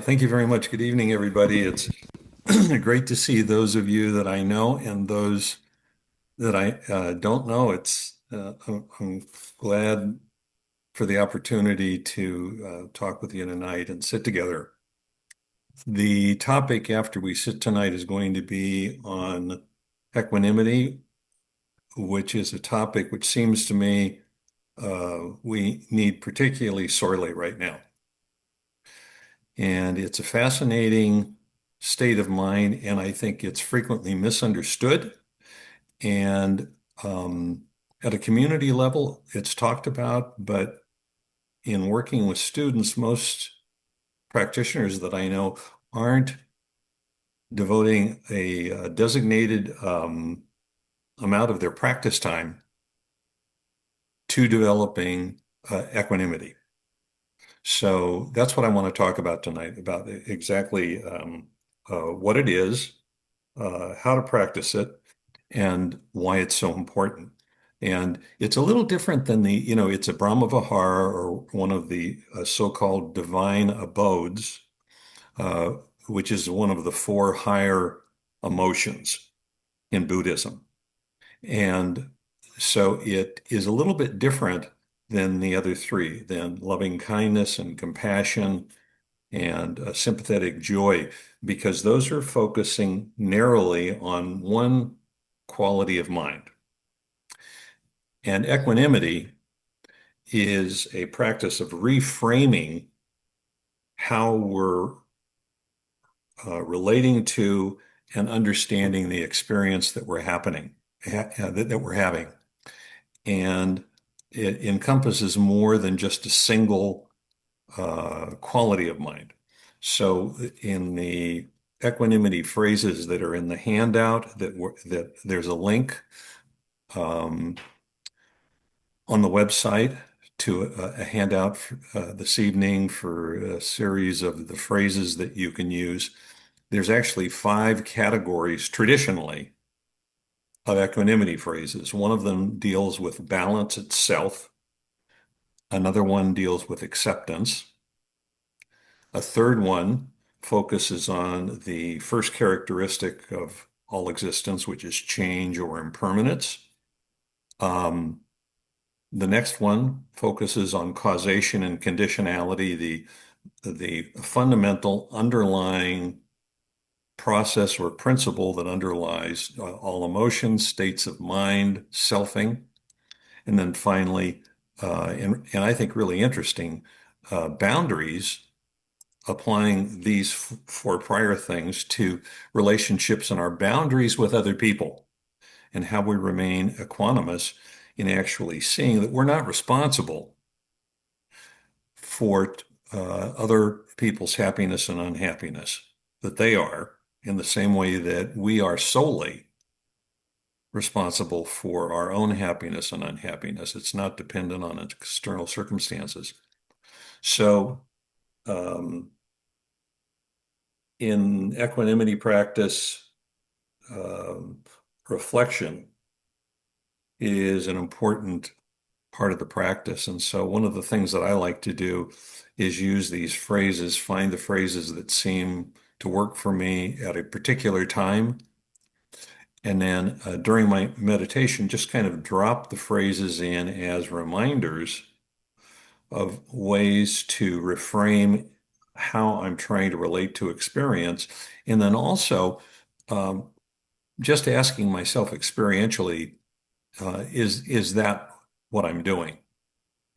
Thank you very much. Good evening, everybody. It's great to see those of you that I know and those that I don't know. I'm glad for the opportunity to talk with you tonight and sit together. The topic after we sit tonight is going to be on equanimity, which is a topic which seems to me we need particularly sorely right now. And it's a fascinating state of mind, and I think it's frequently misunderstood. And at a community level, it's talked about, but in working with students, most practitioners that I know aren't devoting a designated amount of their practice time to developing equanimity. So that's what I want to talk about tonight, about exactly what it is, how to practice it, and why it's so important. And it's a little different than it's a Brahma Vihara or one of the so-called divine abodes, uh, which is one of the four higher emotions in Buddhism. And so it is a little bit different than the other three, than loving kindness and compassion and sympathetic joy, because those are focusing narrowly on one quality of mind. And equanimity is a practice of reframing how we're relating to and understanding the experience that that we're having. And it encompasses more than just a single quality of mind. So in the equanimity phrases that are in the handout, that there's a link um, on the website to a handout this evening for a series of the phrases that you can use. There's actually five categories traditionally of equanimity phrases. One of them deals with balance itself. Another one deals with acceptance. A third one focuses on the first characteristic of all existence, which is change or impermanence. Um, the next one focuses on causation and conditionality, the fundamental underlying process or principle that underlies all emotions, states of mind, selfing. And then finally, and I think really interesting, boundaries, applying these four prior things to relationships and our boundaries with other people and how we remain equanimous in actually seeing that we're not responsible for other people's happiness and unhappiness, that they are, in the same way that we are solely responsible for our own happiness and unhappiness. It's not dependent on external circumstances. So, um, in equanimity practice, um, reflection is an important part of the practice. And so, one of the things that I like to do is use these phrases, find the phrases that seem to work for me at a particular time. And then during my meditation, just kind of drop the phrases in as reminders of ways to reframe how I'm trying to relate to experience. And then also um, just asking myself experientially, is that what I'm doing?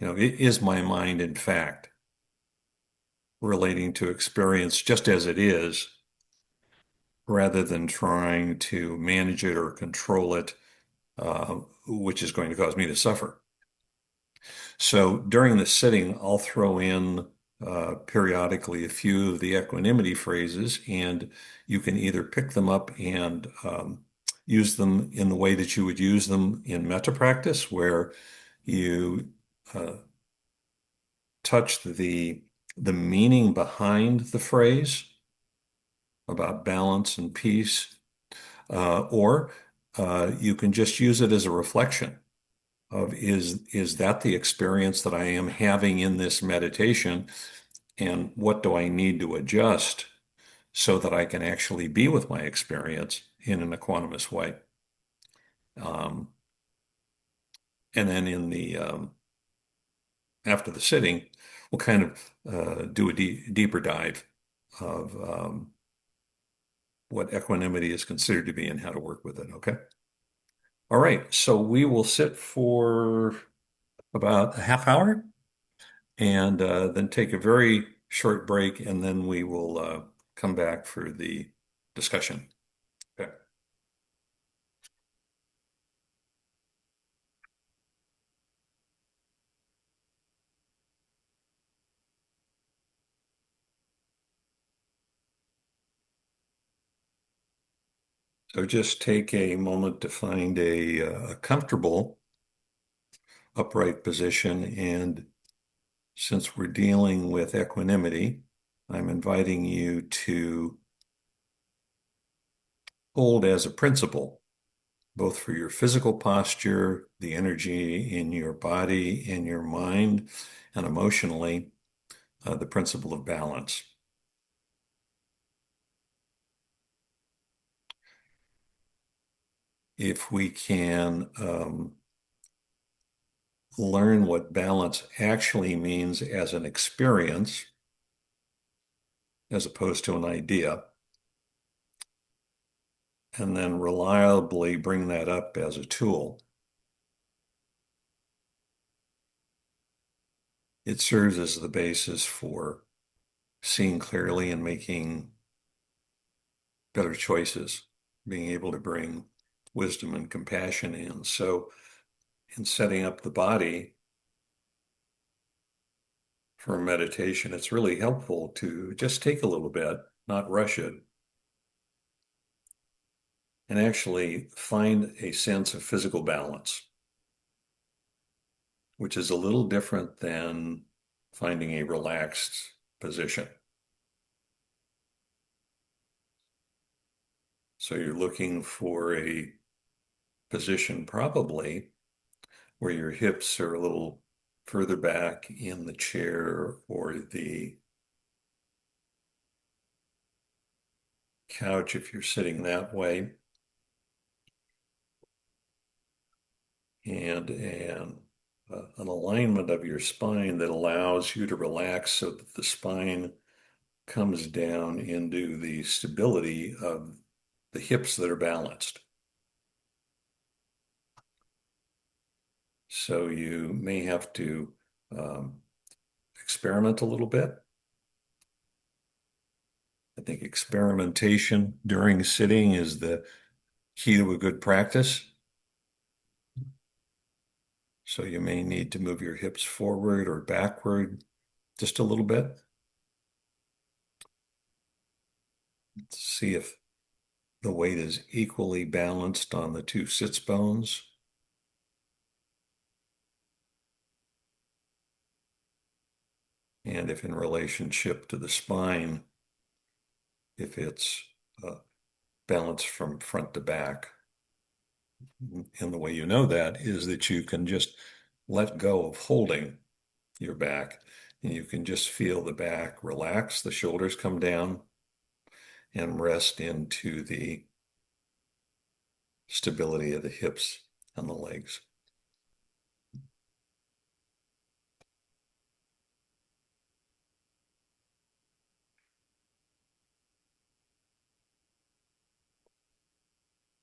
Is my mind, in fact, relating to experience just as it is, rather than trying to manage it or control it, which is going to cause me to suffer? So during the sitting, I'll throw in periodically a few of the equanimity phrases, and you can either pick them up and use them in the way that you would use them in metta practice, where you uh, touch the meaning behind the phrase about balance and peace, or you can just use it as a reflection of is that the experience that I am having in this meditation? and what do I need to adjust so that I can actually be with my experience in an equanimous way. Um, and then after the sitting, we'll kind of do a deeper dive of what equanimity is considered to be and how to work with it. Okay. All right. So we will sit for about a half hour and then take a very short break, and then we will come back for the discussion. Okay. So just take a moment to find a comfortable upright position. And since we're dealing with equanimity, I'm inviting you to hold as a principle, both for your physical posture, the energy in your body, in your mind, and emotionally, the principle of balance. If we can learn what balance actually means as an experience, as opposed to an idea, and then reliably bring that up as a tool, it serves as the basis for seeing clearly and making better choices, being able to bring wisdom and compassion in. So, in setting up the body for meditation, it's really helpful to just take a little bit, not rush it, and actually find a sense of physical balance, which is a little different than finding a relaxed position. So you're looking for a position probably where your hips are a little further back in the chair or the couch if you're sitting that way, and an alignment of your spine that allows you to relax so that the spine comes down into the stability of the hips that are balanced. So you may have to um, experiment a little bit. I think experimentation during sitting is the key to a good practice. So you may need to move your hips forward or backward just a little bit. See if the weight is equally balanced on the two sits bones. And if in relationship to the spine, if it's balanced from front to back. And the way you know that is that you can just let go of holding your back, and you can just feel the back relax, the shoulders come down, and rest into the stability of the hips and the legs.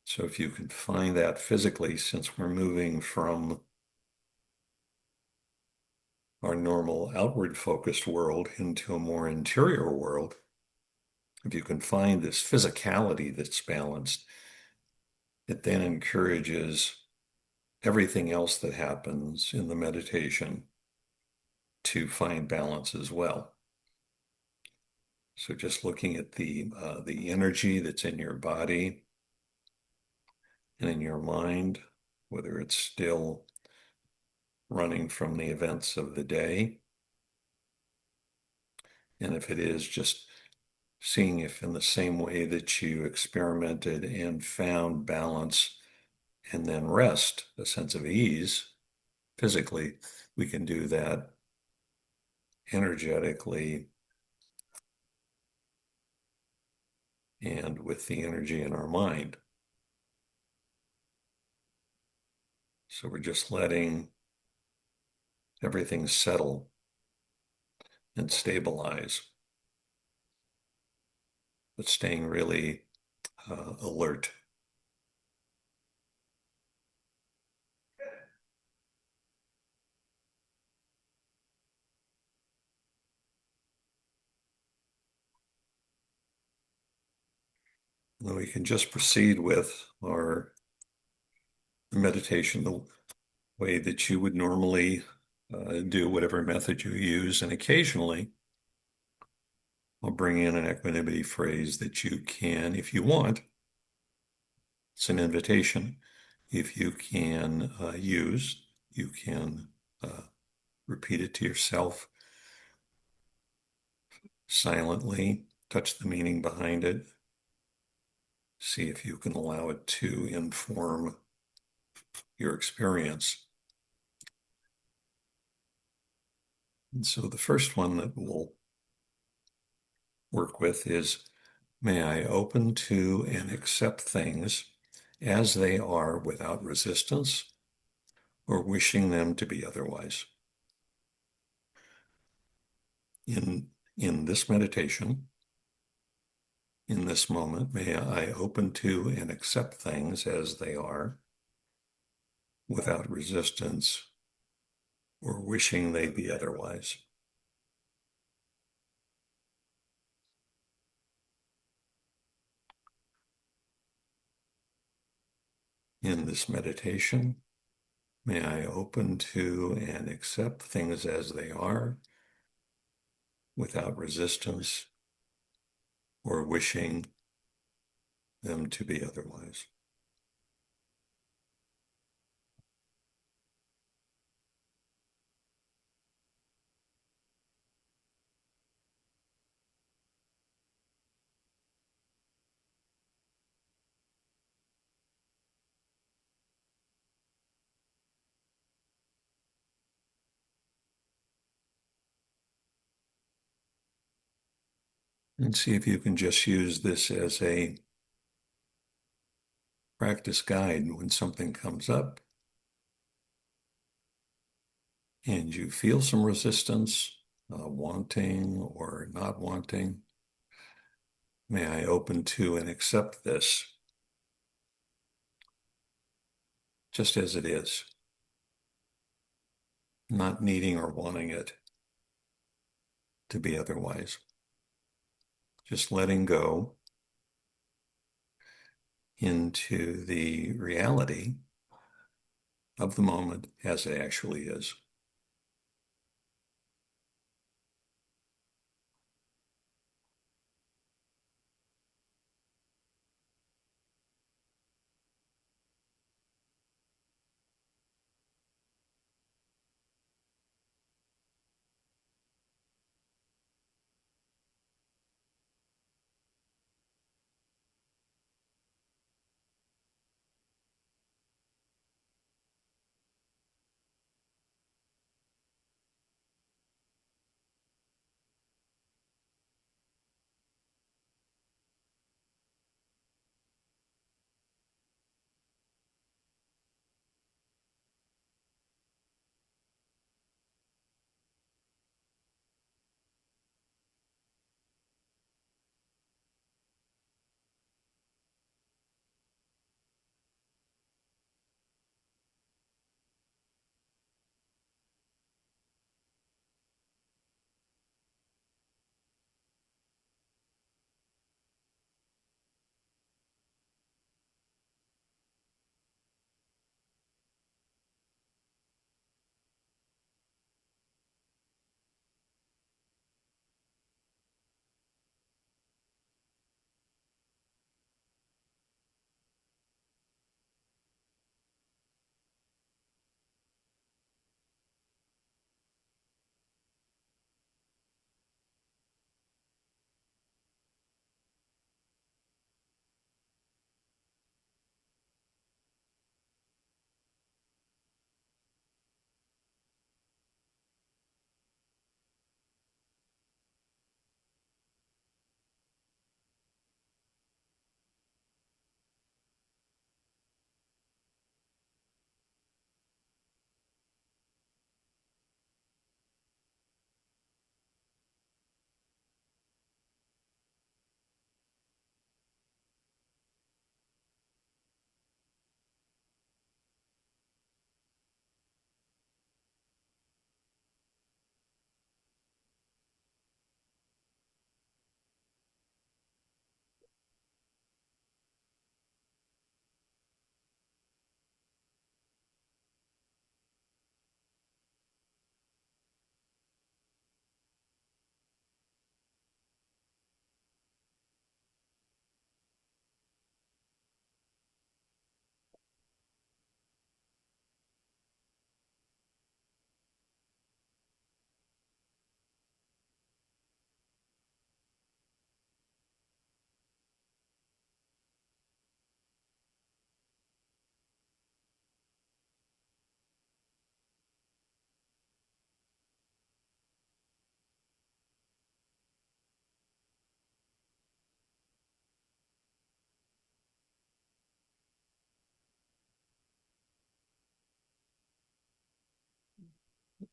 So if you can find that physically, since we're moving from our normal outward focused world into a more interior world, if you can find this physicality that's balanced, it then encourages everything else that happens in the meditation to find balance as well. So just looking at the energy that's in your body and in your mind, whether it's still running from the events of the day, and if it is, just seeing if in the same way that you experimented and found balance and then rest, a sense of ease physically, we can do that energetically and with the energy in our mind. So we're just letting everything settle and stabilize, but staying really alert. And then we can just proceed with our meditation the way that you would normally do whatever method you use. And occasionally, I'll bring in an equanimity phrase that you can, if you want, it's an invitation. If you can use, you can repeat it to yourself silently, touch the meaning behind it, see if you can allow it to inform your experience. And so the first one that we'll work with is, may I open to and accept things as they are without resistance or wishing them to be otherwise. In this meditation, in this moment, may I open to and accept things as they are without resistance or wishing they be otherwise. In this meditation, may I open to and accept things as they are without resistance or wishing them to be otherwise. And see if you can just use this as a practice guide when something comes up and you feel some resistance, wanting or not wanting. May I open to and accept this just as it is, not needing or wanting it to be otherwise. Just letting go into the reality of the moment as it actually is.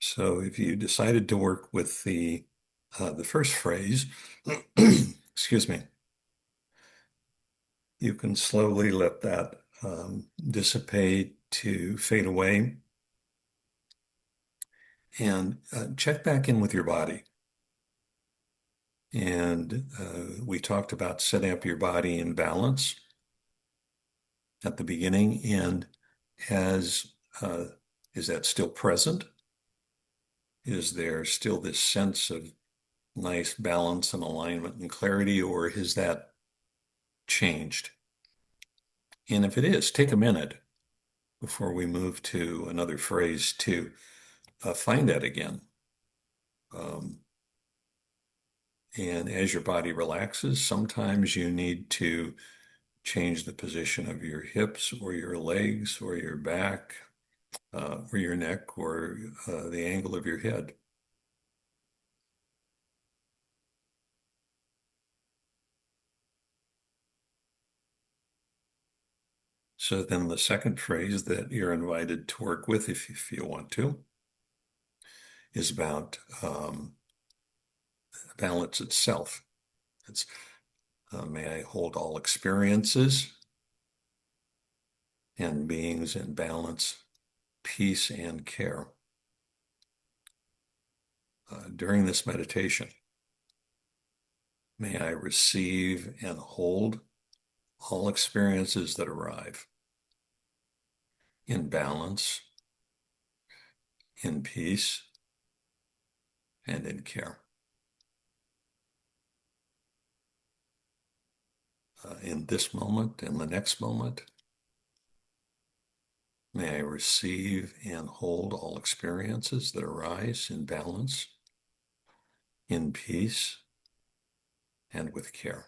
So if you decided to work with the first phrase, excuse me, you can slowly let that dissipate to fade away and check back in with your body. And we talked about setting up your body in balance at the beginning. And has uh, is that still present? Is there still this sense of nice balance and alignment and clarity, or has that changed? And if it is, take a minute before we move to another phrase to find that again. Um, and as your body relaxes, sometimes you need to change the position of your hips or your legs or your back or your neck or the angle of your head. So then the second phrase that you're invited to work with, if you want to, is about balance itself. It's may I hold all experiences and beings in balance, peace, and care. During this meditation, may I receive and hold all experiences that arrive in balance, in peace, and in care. In this moment, in the next moment, may I receive and hold all experiences that arise in balance, in peace, and with care.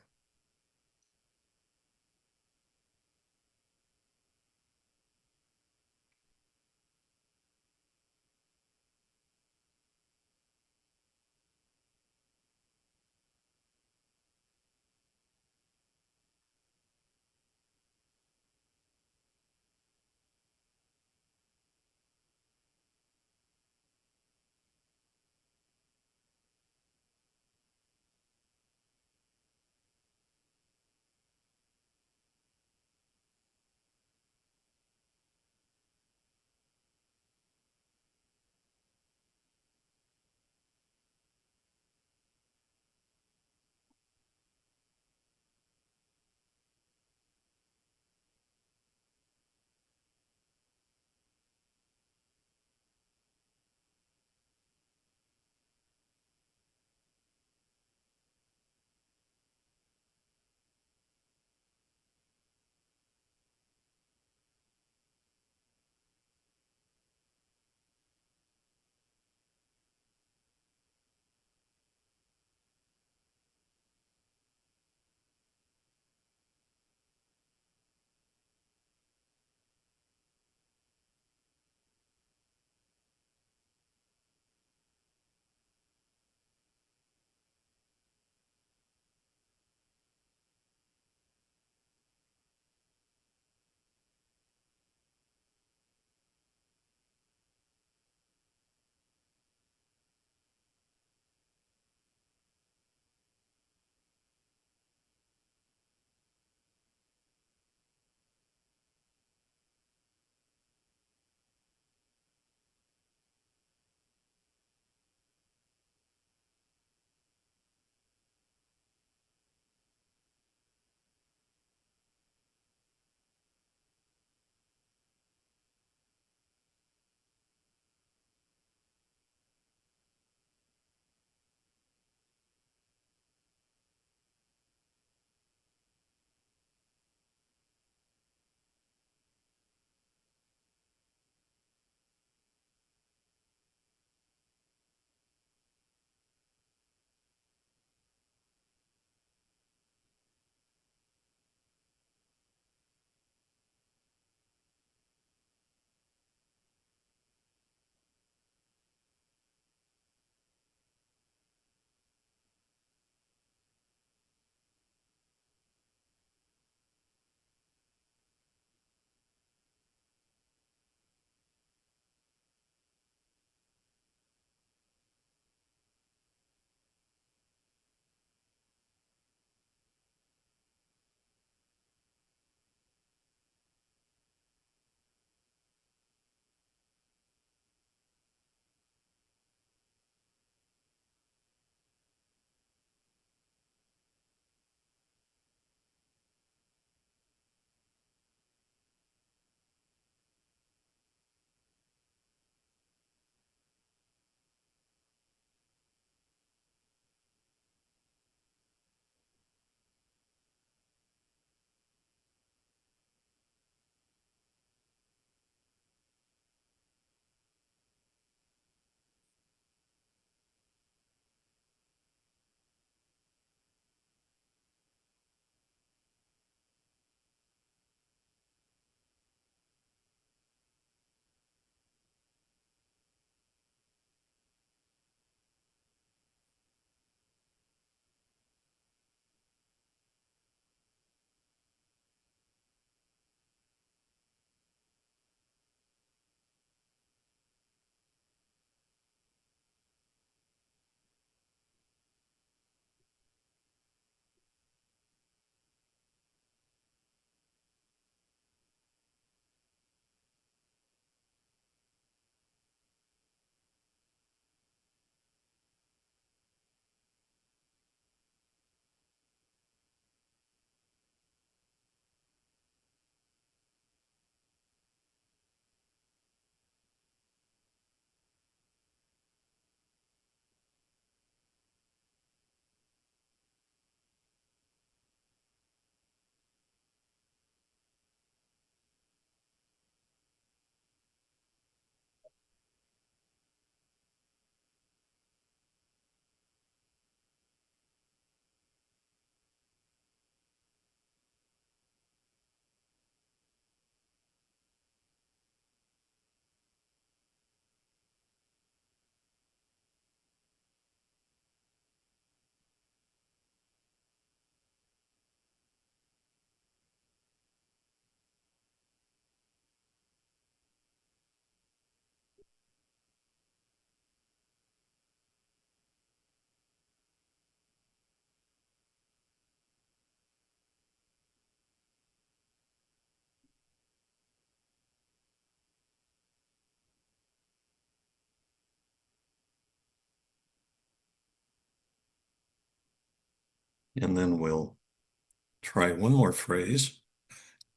And then we'll try one more phrase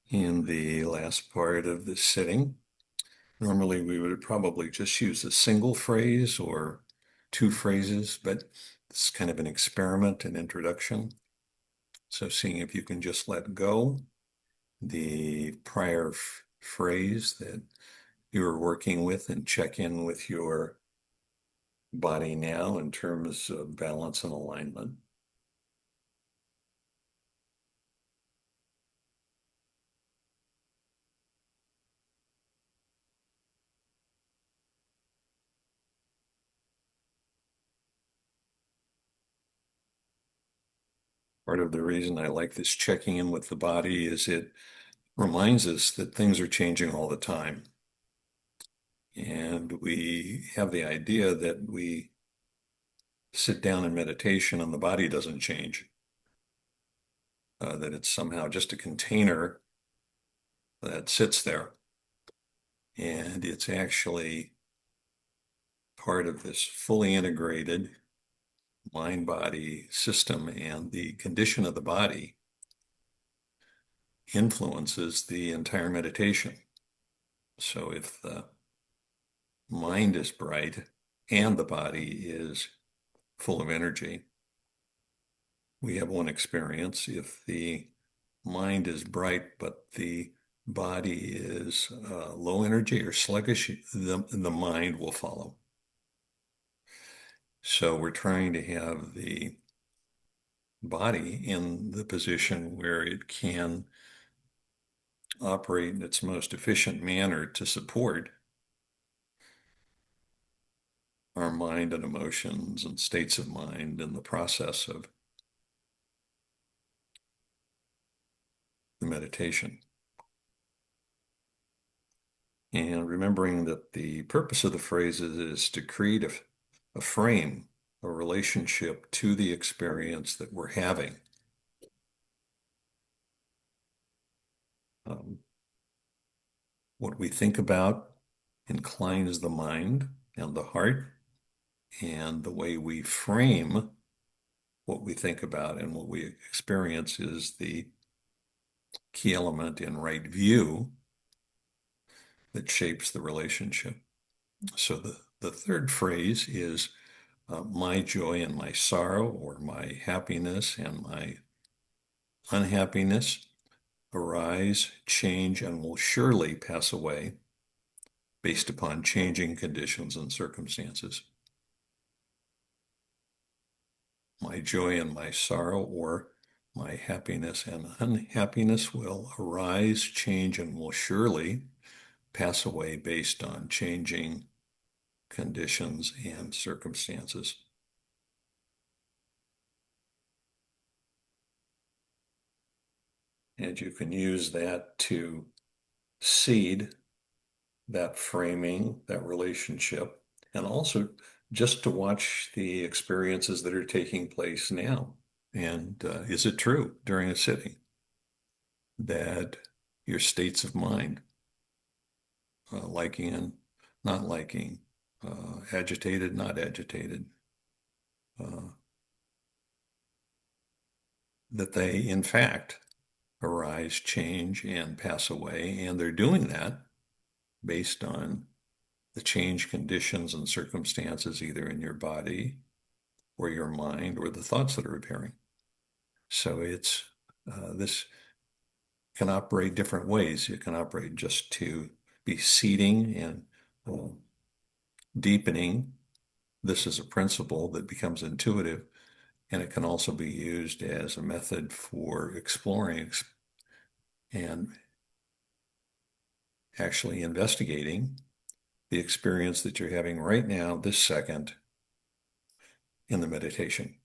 in the last part of the sitting. Normally, we would probably just use a single phrase or two phrases, but it's kind of an experiment, an introduction. So seeing if you can just let go the prior phrase that you were working with and check in with your body now in terms of balance and alignment. Part of the reason I like this checking in with the body is it reminds us that things are changing all the time. And we have the idea that we sit down in meditation and the body doesn't change, that it's somehow just a container that sits there. And it's actually part of this fully integrated mind body system, and the condition of the body influences the entire meditation. So if the mind is bright and the body is full of energy, we have one experience. If the mind is bright, but the body is low energy or sluggish, the mind will follow. So we're trying to have the body in the position where it can operate in its most efficient manner to support our mind and emotions and states of mind in the process of the meditation. And remembering that the purpose of the phrases is to create a frame, a relationship to the experience that we're having. Um, what we think about inclines the mind and the heart, and the way we frame what we think about and what we experience is the key element in right view that shapes the relationship. So the third phrase is my joy and my sorrow, or my happiness and my unhappiness, arise, change, and will surely pass away based upon changing conditions and circumstances. My joy and my sorrow, or my happiness and unhappiness, will arise, change, and will surely pass away based on changing conditions and circumstances. And you can use that to seed that framing, that relationship, and also just to watch the experiences that are taking place now. And is it true during a sitting that your states of mind, liking and not liking, agitated, not agitated, uh, that they in fact arise, change, and pass away, and they're doing that based on the change conditions and circumstances either in your body or your mind or the thoughts that are appearing. So it's this can operate different ways. It can operate just to be seeding and uh, deepening. This is a principle that becomes intuitive, and it can also be used as a method for exploring and actually investigating the experience that you're having right now, this second, in the meditation.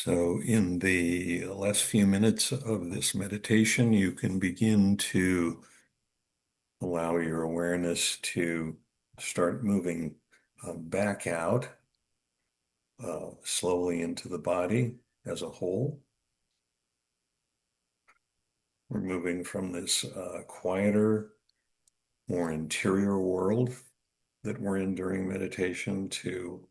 So, in the last few minutes of this meditation, you can begin to allow your awareness to start moving back out slowly into the body as a whole. We're moving from this quieter, more interior world that we're in during meditation to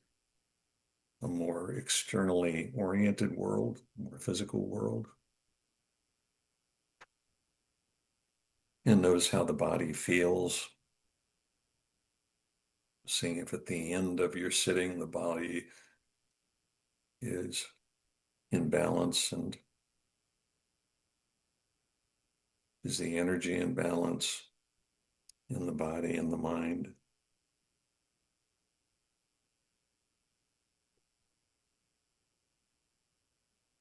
a more externally oriented world, more physical world. And notice how the body feels. Seeing if at the end of your sitting, the body is in balance, and is the energy in balance in the body and the mind.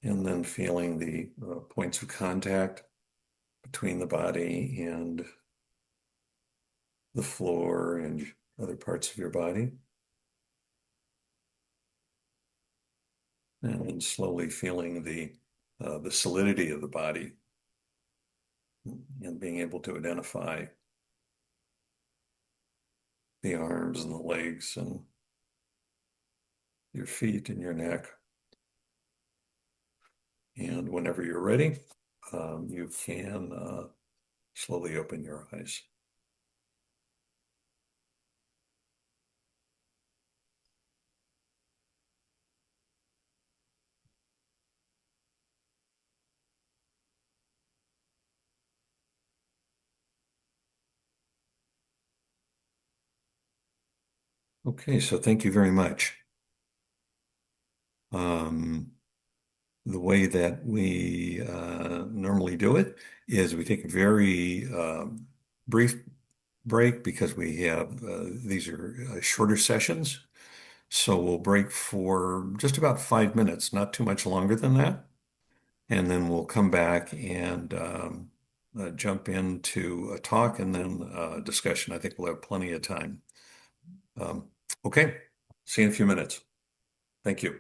And then feeling the points of contact between the body and the floor and other parts of your body. And then slowly feeling the solidity of the body and being able to identify the arms and the legs and your feet and your neck. And whenever you're ready, you can slowly open your eyes. Okay, so thank you very much. Um, the way that we normally do it is we take a very brief break because we have these are shorter sessions. So we'll break for just about 5 minutes, not too much longer than that. And then we'll come back and jump into a talk and then discussion. I think we'll have plenty of time. Um, okay, see you in a few minutes. Thank you.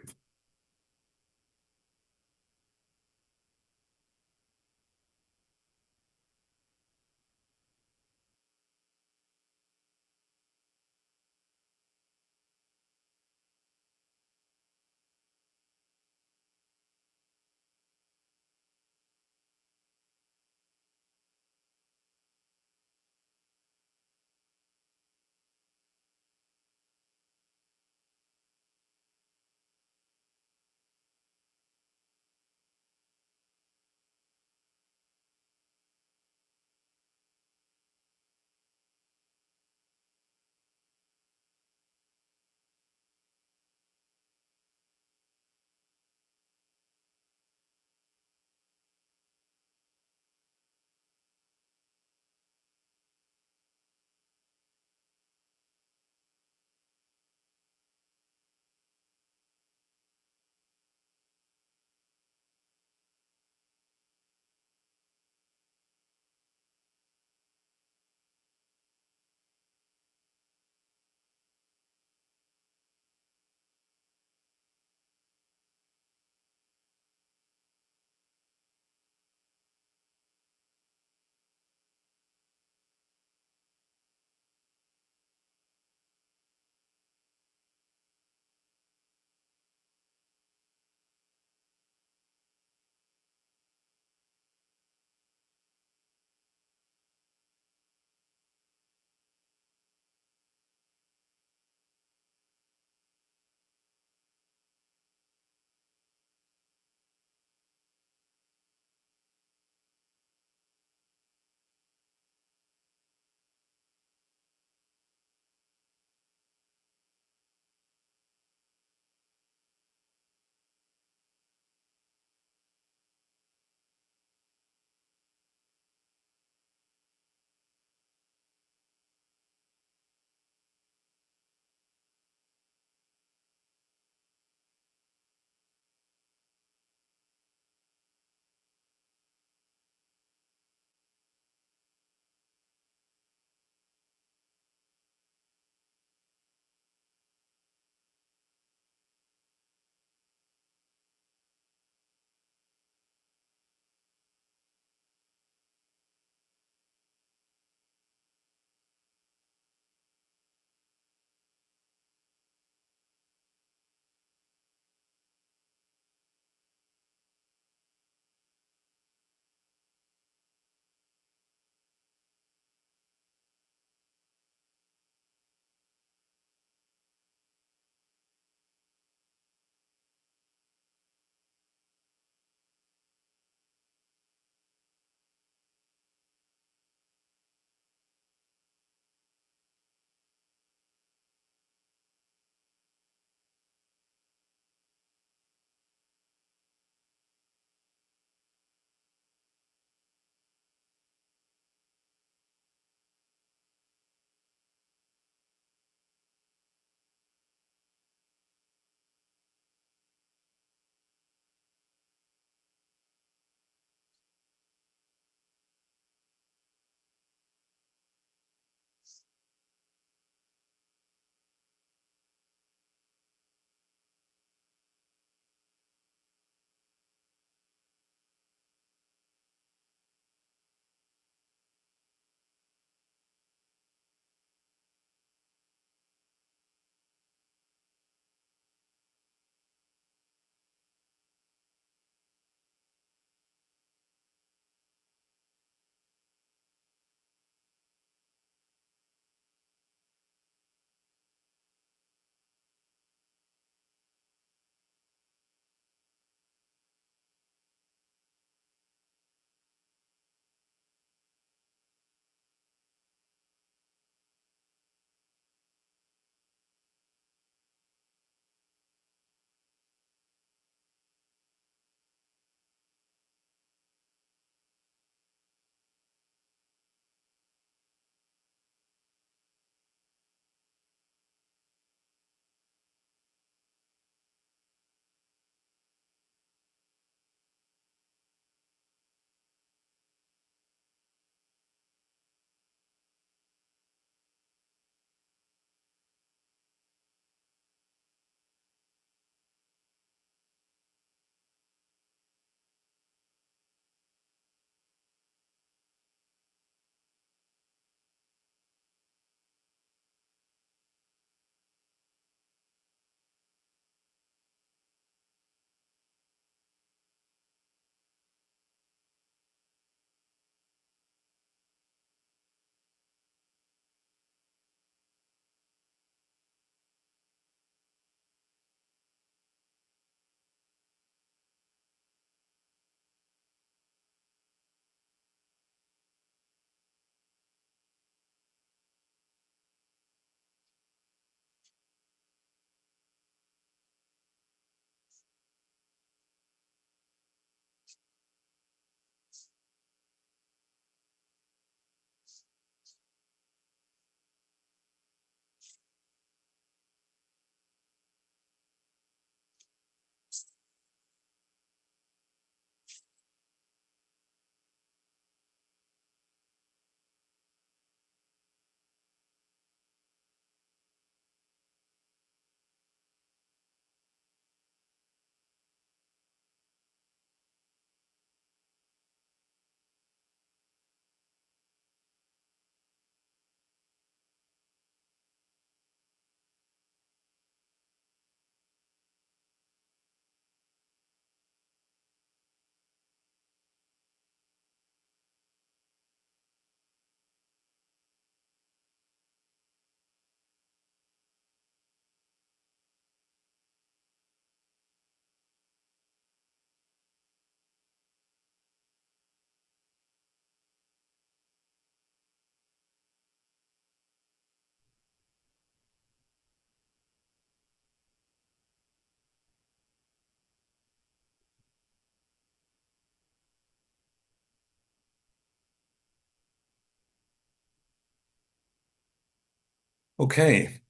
Okay,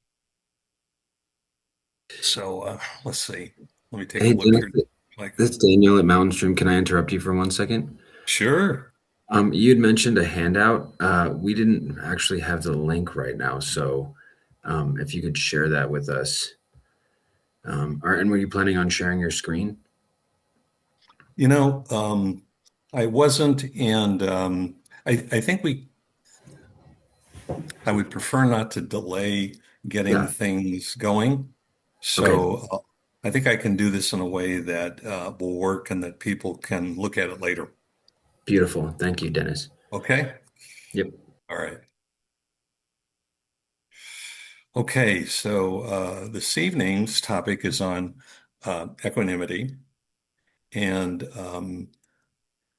so let's see. Let me take a Hey, look Dennis, here. Like, this is Daniel at Mountain Stream. Can I interrupt you for 1 second? sure. You had mentioned a handout. We didn't actually have the link right now, so if you could share that with us. And were you planning on sharing your screen? You know, I wasn't, and I think I would prefer not to delay getting Yeah. things going. Okay. So I think I can do this in a way that will work and that people can look at it later. Beautiful. Thank you, Dennis. Okay. Yep. All right. Okay. So this evening's topic is on equanimity. And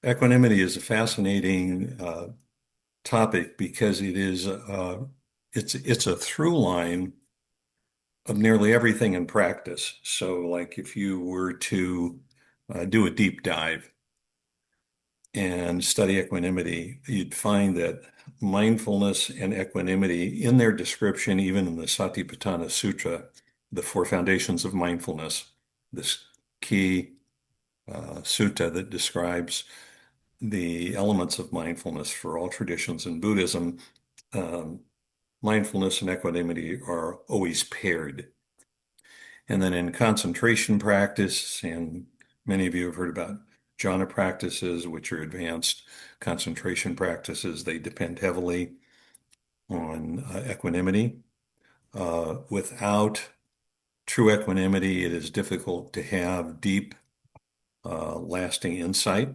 equanimity is a fascinating topic because it's a through line of nearly everything in practice. So, like if you were to do a deep dive and study equanimity, you'd find that mindfulness and equanimity, in their description, even in the Satipatthana Sutra, the four foundations of mindfulness, this key sutta that describes the elements of mindfulness for all traditions in Buddhism, um, mindfulness and equanimity are always paired. And then in concentration practice, and many of you have heard about jhana practices, which are advanced concentration practices, they depend heavily on equanimity. Without true equanimity, it is difficult to have deep, lasting insight.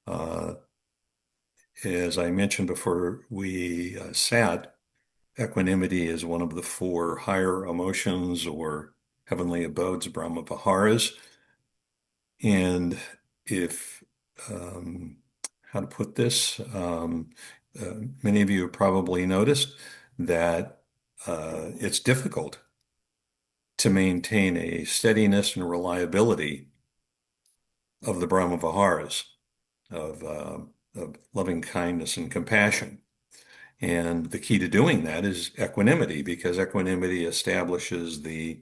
Uh, as I mentioned before we sat, equanimity is one of the four higher emotions or heavenly abodes, Brahma Viharas. And if, um, how to put this, many of you have probably noticed that it's difficult to maintain a steadiness and reliability of the Brahma Viharas, of, of loving kindness and compassion. And the key to doing that is equanimity, because equanimity establishes the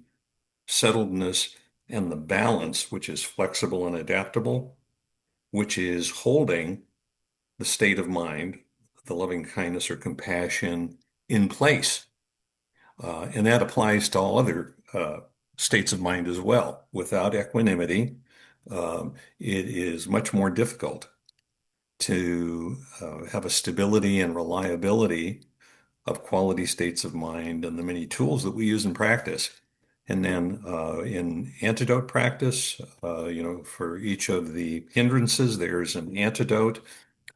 settledness and the balance, which is flexible and adaptable, which is holding the state of mind, the loving kindness or compassion in place. And that applies to all other states of mind as well. Without equanimity, it is much more difficult to have a stability and reliability of quality states of mind and the many tools that we use in practice. And then in antidote practice, for each of the hindrances, there's an antidote.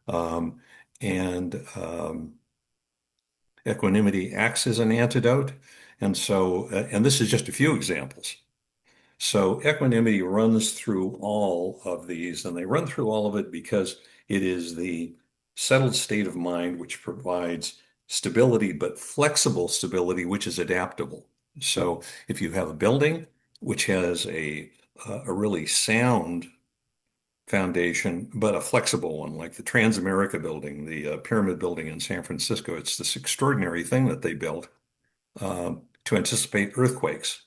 Um, and Equanimity acts as an antidote. And this is just a few examples. So equanimity runs through all of these, and they run through all of it because it is the settled state of mind which provides stability, but flexible stability, which is adaptable. So if you have a building which has a really sound foundation, but a flexible one, like the Transamerica building, the Pyramid building in San Francisco, it's this extraordinary thing that they built to anticipate earthquakes.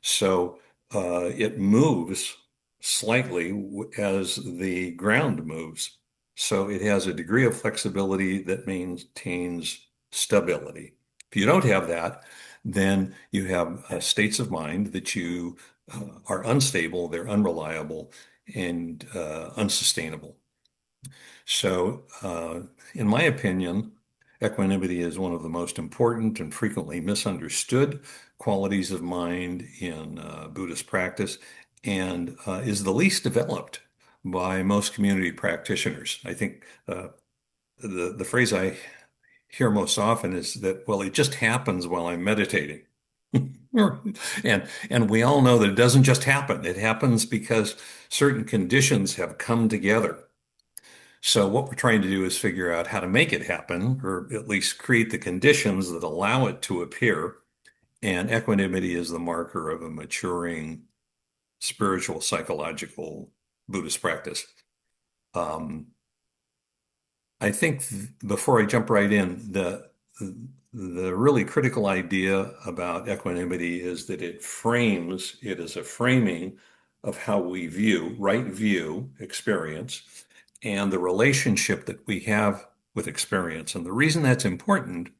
So it moves slightly as the ground moves. So it has a degree of flexibility that maintains stability. If you don't have that, then you have states of mind that you are unstable, they're unreliable, and unsustainable. So, in my opinion, equanimity is one of the most important and frequently misunderstood qualities of mind in Buddhist practice and is the least developed by most community practitioners. I think the phrase I hear most often is that, well, it just happens while I'm meditating. And we all know that it doesn't just happen. It happens because certain conditions have come together. So what we're trying to do is figure out how to make it happen, or at least create the conditions that allow it to appear. And equanimity is the marker of a maturing spiritual, psychological Buddhist practice. Um, I think before I jump right in, the really critical idea about equanimity is that it is a framing of how we view, right view experience and the relationship that we have with experience. And the reason that's important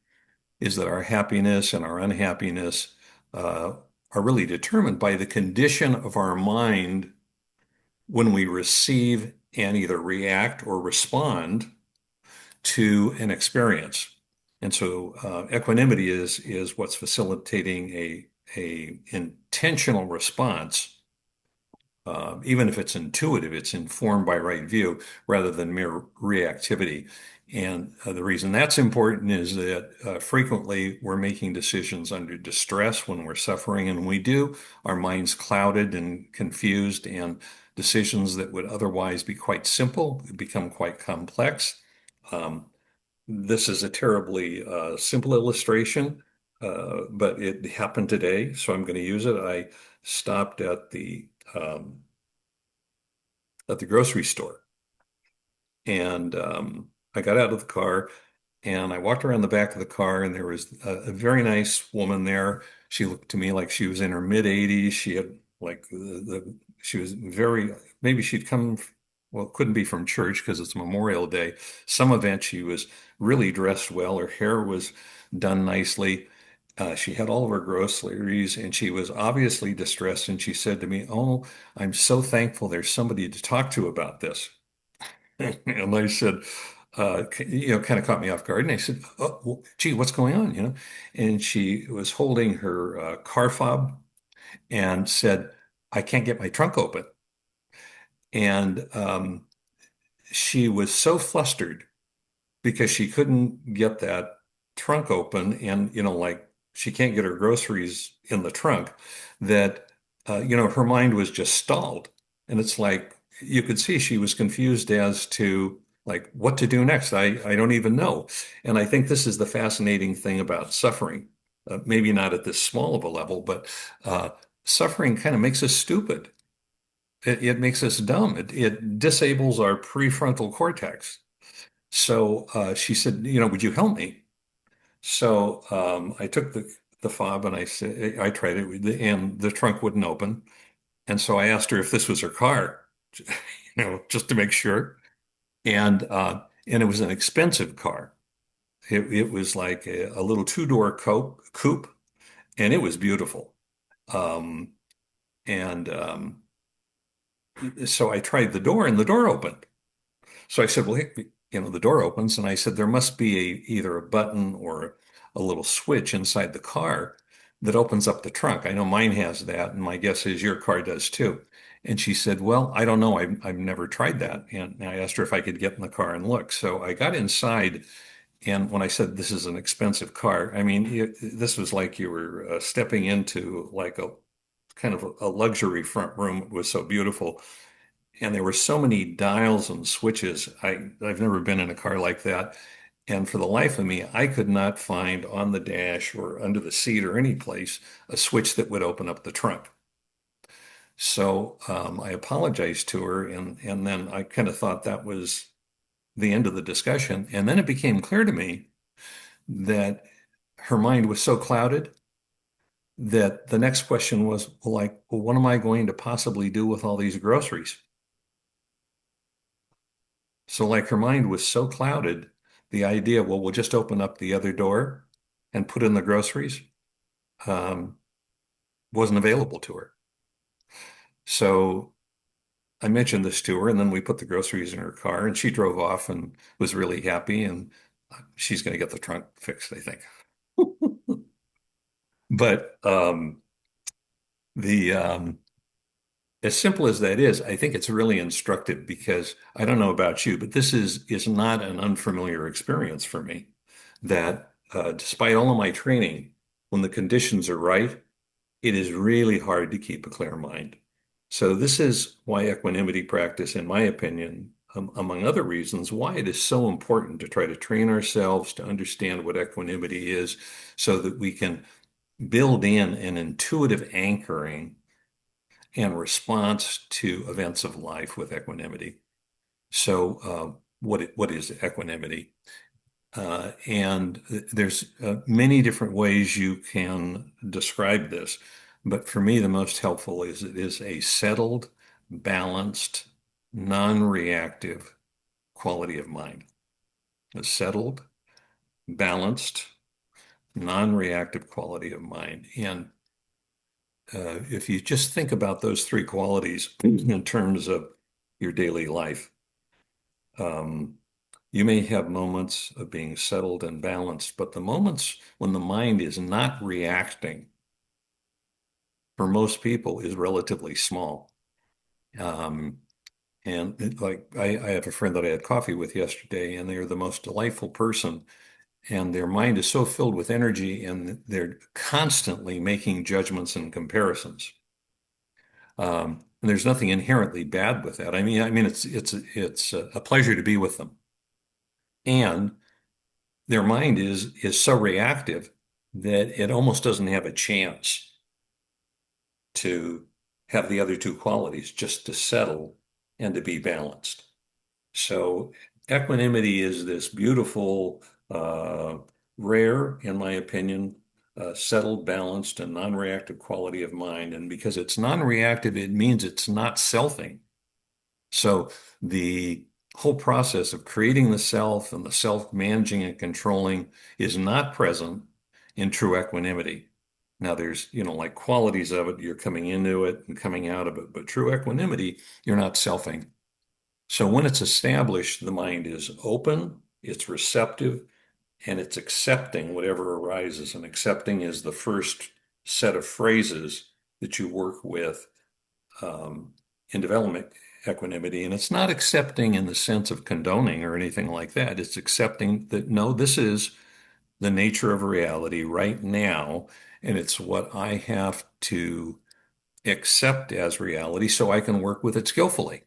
is that our happiness and our unhappiness uh, are really determined by the condition of our mind when we receive and either react or respond to an experience. And so equanimity is what's facilitating a intentional response. Even if it's intuitive, it's informed by right view rather than mere reactivity. And the reason that's important is that frequently we're making decisions under distress when we're suffering, and we do, our mind's clouded and confused, and decisions that would otherwise be quite simple become quite complex. Um, this is a terribly simple illustration, but it happened today, so I'm going to use it. I stopped um, at the grocery store, and I got out of the car and I walked around the back of the car, and there was a very nice woman there. She looked to me like she was in her mid 80s. She had like she was very, maybe she'd come, well, it couldn't be from church because it's Memorial Day, some event. She was really dressed well. Her hair was done nicely. She had all of her groceries, and she was obviously distressed. And she said to me, "Oh, I'm so thankful there's somebody to talk to about this." And I said, kind of caught me off guard. And I said, "Oh, well, gee, what's going on?" And she was holding her car fob and said, "I can't get my trunk open." And she was so flustered because she couldn't get that trunk open, and like she can't get her groceries in the trunk, that her mind was just stalled. And it's like you could see she was confused as to like what to do next. I don't even know. And I think this is the fascinating thing about suffering. Maybe not at this small of a level, but uh, suffering kind of makes us stupid. It makes us dumb. It disables our prefrontal cortex. So she said, "Would you help me?" So I took the fob and I said, I tried it, and the trunk wouldn't open. And so I asked her if this was her car, just to make sure. And it was an expensive car. It was like a little two-door coupe, and it was beautiful. Um, and so I tried the door, and the door opened. So I said, "Well, hey, the door opens," and I said, "There must be either a button or a little switch inside the car that opens up the trunk. I know mine has that, and my guess is your car does too." And she said, "Well, I don't know. I've never tried that." And I asked her if I could get in the car and look. So I got inside, and when I said this is an expensive car, I mean, this was like you were stepping into like a kind of a luxury front room. It was so beautiful. And there were so many dials and switches. I've never been in a car like that. And for the life of me, I could not find on the dash or under the seat or any place a switch that would open up the trunk. So I apologized to her, and then I kind of thought that was the end of the discussion. And then it became clear to me that her mind was so clouded that the next question was, well, like, well, what am I going to possibly do with all these groceries? So, like, her mind was so clouded, the idea, well, we'll just open up the other door and put in the groceries, um, wasn't available to her. So, I mentioned this to her, and then we put the groceries in her car, and she drove off and was really happy. And she's going to get the trunk fixed, I think. But the as simple as that is, I think it's really instructive because I don't know about you, but this is not an unfamiliar experience for me. That despite all of my training, when the conditions are right, it is really hard to keep a clear mind. So this is why equanimity practice, in my opinion, among other reasons, why it is so important to try to train ourselves to understand what equanimity is, so that we can build in an intuitive anchoring and response to events of life with equanimity. So, what is equanimity? And there's many different ways you can describe this. But for me, the most helpful is it is a settled, balanced, non-reactive quality of mind. A settled, balanced, non-reactive quality of mind. And if you just think about those three qualities in terms of your daily life, um, you may have moments of being settled and balanced, but the moments when the mind is not reacting for most people is relatively small. Um, like I have a friend that I had coffee with yesterday, and they're the most delightful person, and their mind is so filled with energy, and they're constantly making judgments and comparisons. And there's nothing inherently bad with that. I mean, it's a pleasure to be with them, and their mind is so reactive that it almost doesn't have a chance to have the other two qualities, just to settle and to be balanced. So equanimity is this beautiful, rare, in my opinion, settled, balanced, and non-reactive quality of mind. And because it's non-reactive, it means it's not selfing. So the whole process of creating the self and the self managing and controlling is not present in true equanimity. Now there's, like qualities of it, you're coming into it and coming out of it, but true equanimity, you're not selfing. So when it's established, the mind is open, it's receptive, and it's accepting whatever arises. And accepting is the first set of phrases that you work with in development equanimity. And it's not accepting in the sense of condoning or anything like that. It's accepting that, no, this is the nature of reality right now, and it's what I have to accept as reality so I can work with it skillfully.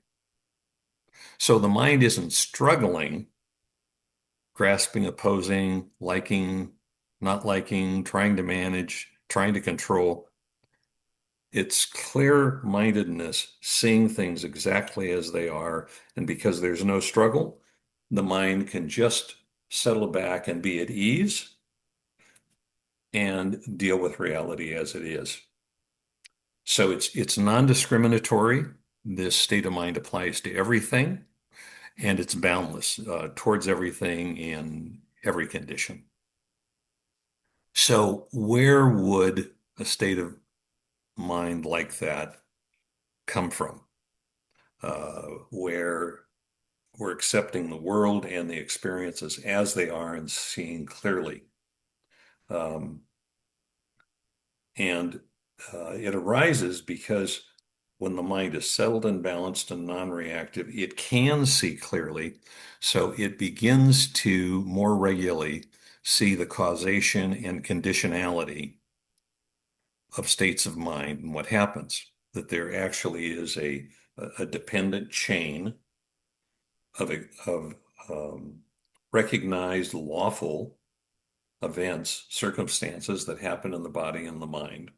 So the mind isn't struggling, grasping, opposing, liking, not liking, trying to manage, trying to control. It's clear-mindedness, seeing things exactly as they are. And because there's no struggle, the mind can just settle back and be at ease and deal with reality as it is. So it's non-discriminatory. This state of mind applies to everything, and it's boundless towards everything in every condition. So where would a state of mind like that come from? Where we're accepting the world and the experiences as they are and seeing clearly. Um, and it arises because when the mind is settled and balanced and non-reactive, it can see clearly. So it begins to more regularly see the causation and conditionality of states of mind and what happens, that there actually is a dependent chain of recognized lawful events, circumstances that happen in the body and the mind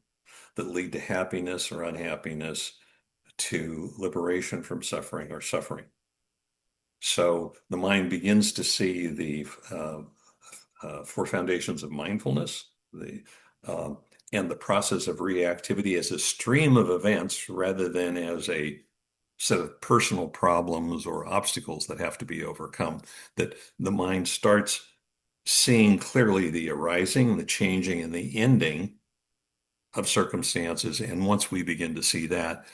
that lead to happiness or unhappiness, to liberation from suffering or suffering. So the mind begins to see the four foundations of mindfulness, uh, and the process of reactivity as a stream of events rather than as a set of personal problems or obstacles that have to be overcome. That the mind starts seeing clearly the arising, the changing, and the ending of circumstances. And once we begin to see that,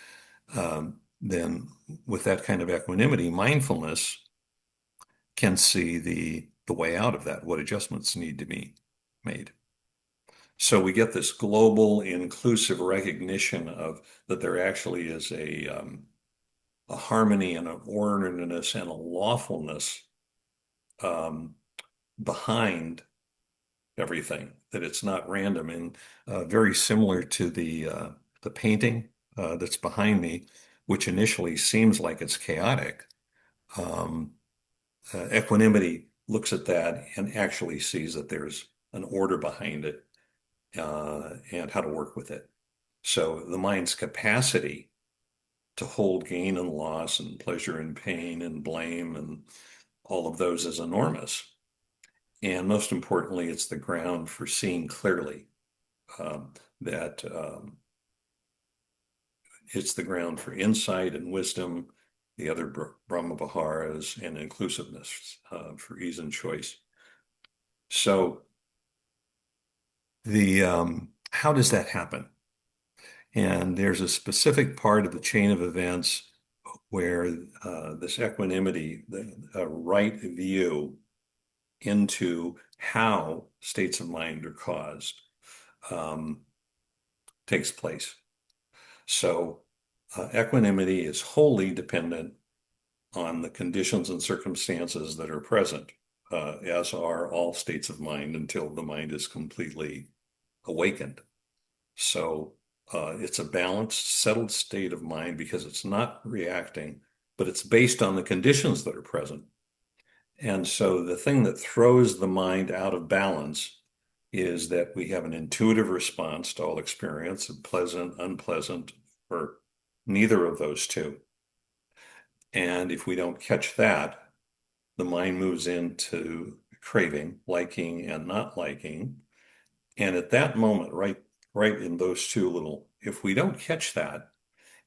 then with that kind of equanimity, mindfulness can see the way out of that, what adjustments need to be made. So we get this global, inclusive recognition of that there actually is a harmony and an orderliness and a lawfulness um, behind everything, that it's not random. And very similar to the painting that's behind me, which initially seems like it's chaotic. Um, Equanimity looks at that and actually sees that there's an order behind it and how to work with it. So the mind's capacity to hold gain and loss and pleasure and pain and blame and all of those is enormous. And most importantly, it's the ground for seeing clearly. That It's the ground for insight and wisdom, the other Brahma Viharas, and inclusiveness for ease and choice. So the how does that happen? And there's a specific part of the chain of events where this equanimity, the right view into how states of mind are caused, um, takes place. So equanimity is wholly dependent on the conditions and circumstances that are present, as are all states of mind until the mind is completely awakened. So it's a balanced, settled state of mind because it's not reacting, but it's based on the conditions that are present. And so the thing that throws the mind out of balance is that we have an intuitive response to all experience, pleasant, unpleasant, or neither of those two. And if we don't catch that, the mind moves into craving, liking, and not liking. And at that moment, right in those two little, if we don't catch that,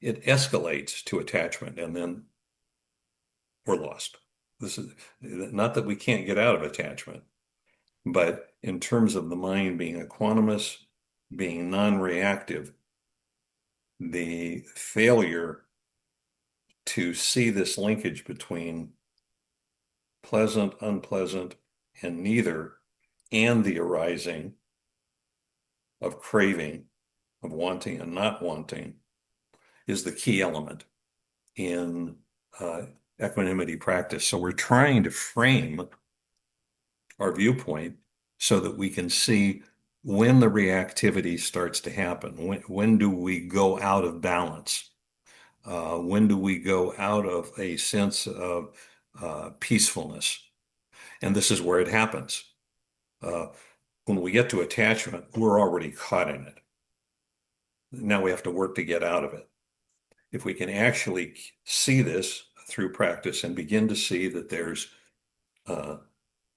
it escalates to attachment, and then we're lost. This is not that we can't get out of attachment, but in terms of the mind being equanimous, being non-reactive, the failure to see this linkage between pleasant, unpleasant, and neither, and the arising of craving, of wanting and not wanting, is the key element in uh, equanimity practice. So we're trying to frame our viewpoint so that we can see when the reactivity starts to happen. When do we go out of balance? When do we go out of a sense of peacefulness? And this is where it happens. Uh, when we get to attachment, we're already caught in it. Now we have to work to get out of it. If we can actually see this through practice and begin to see that there's uh,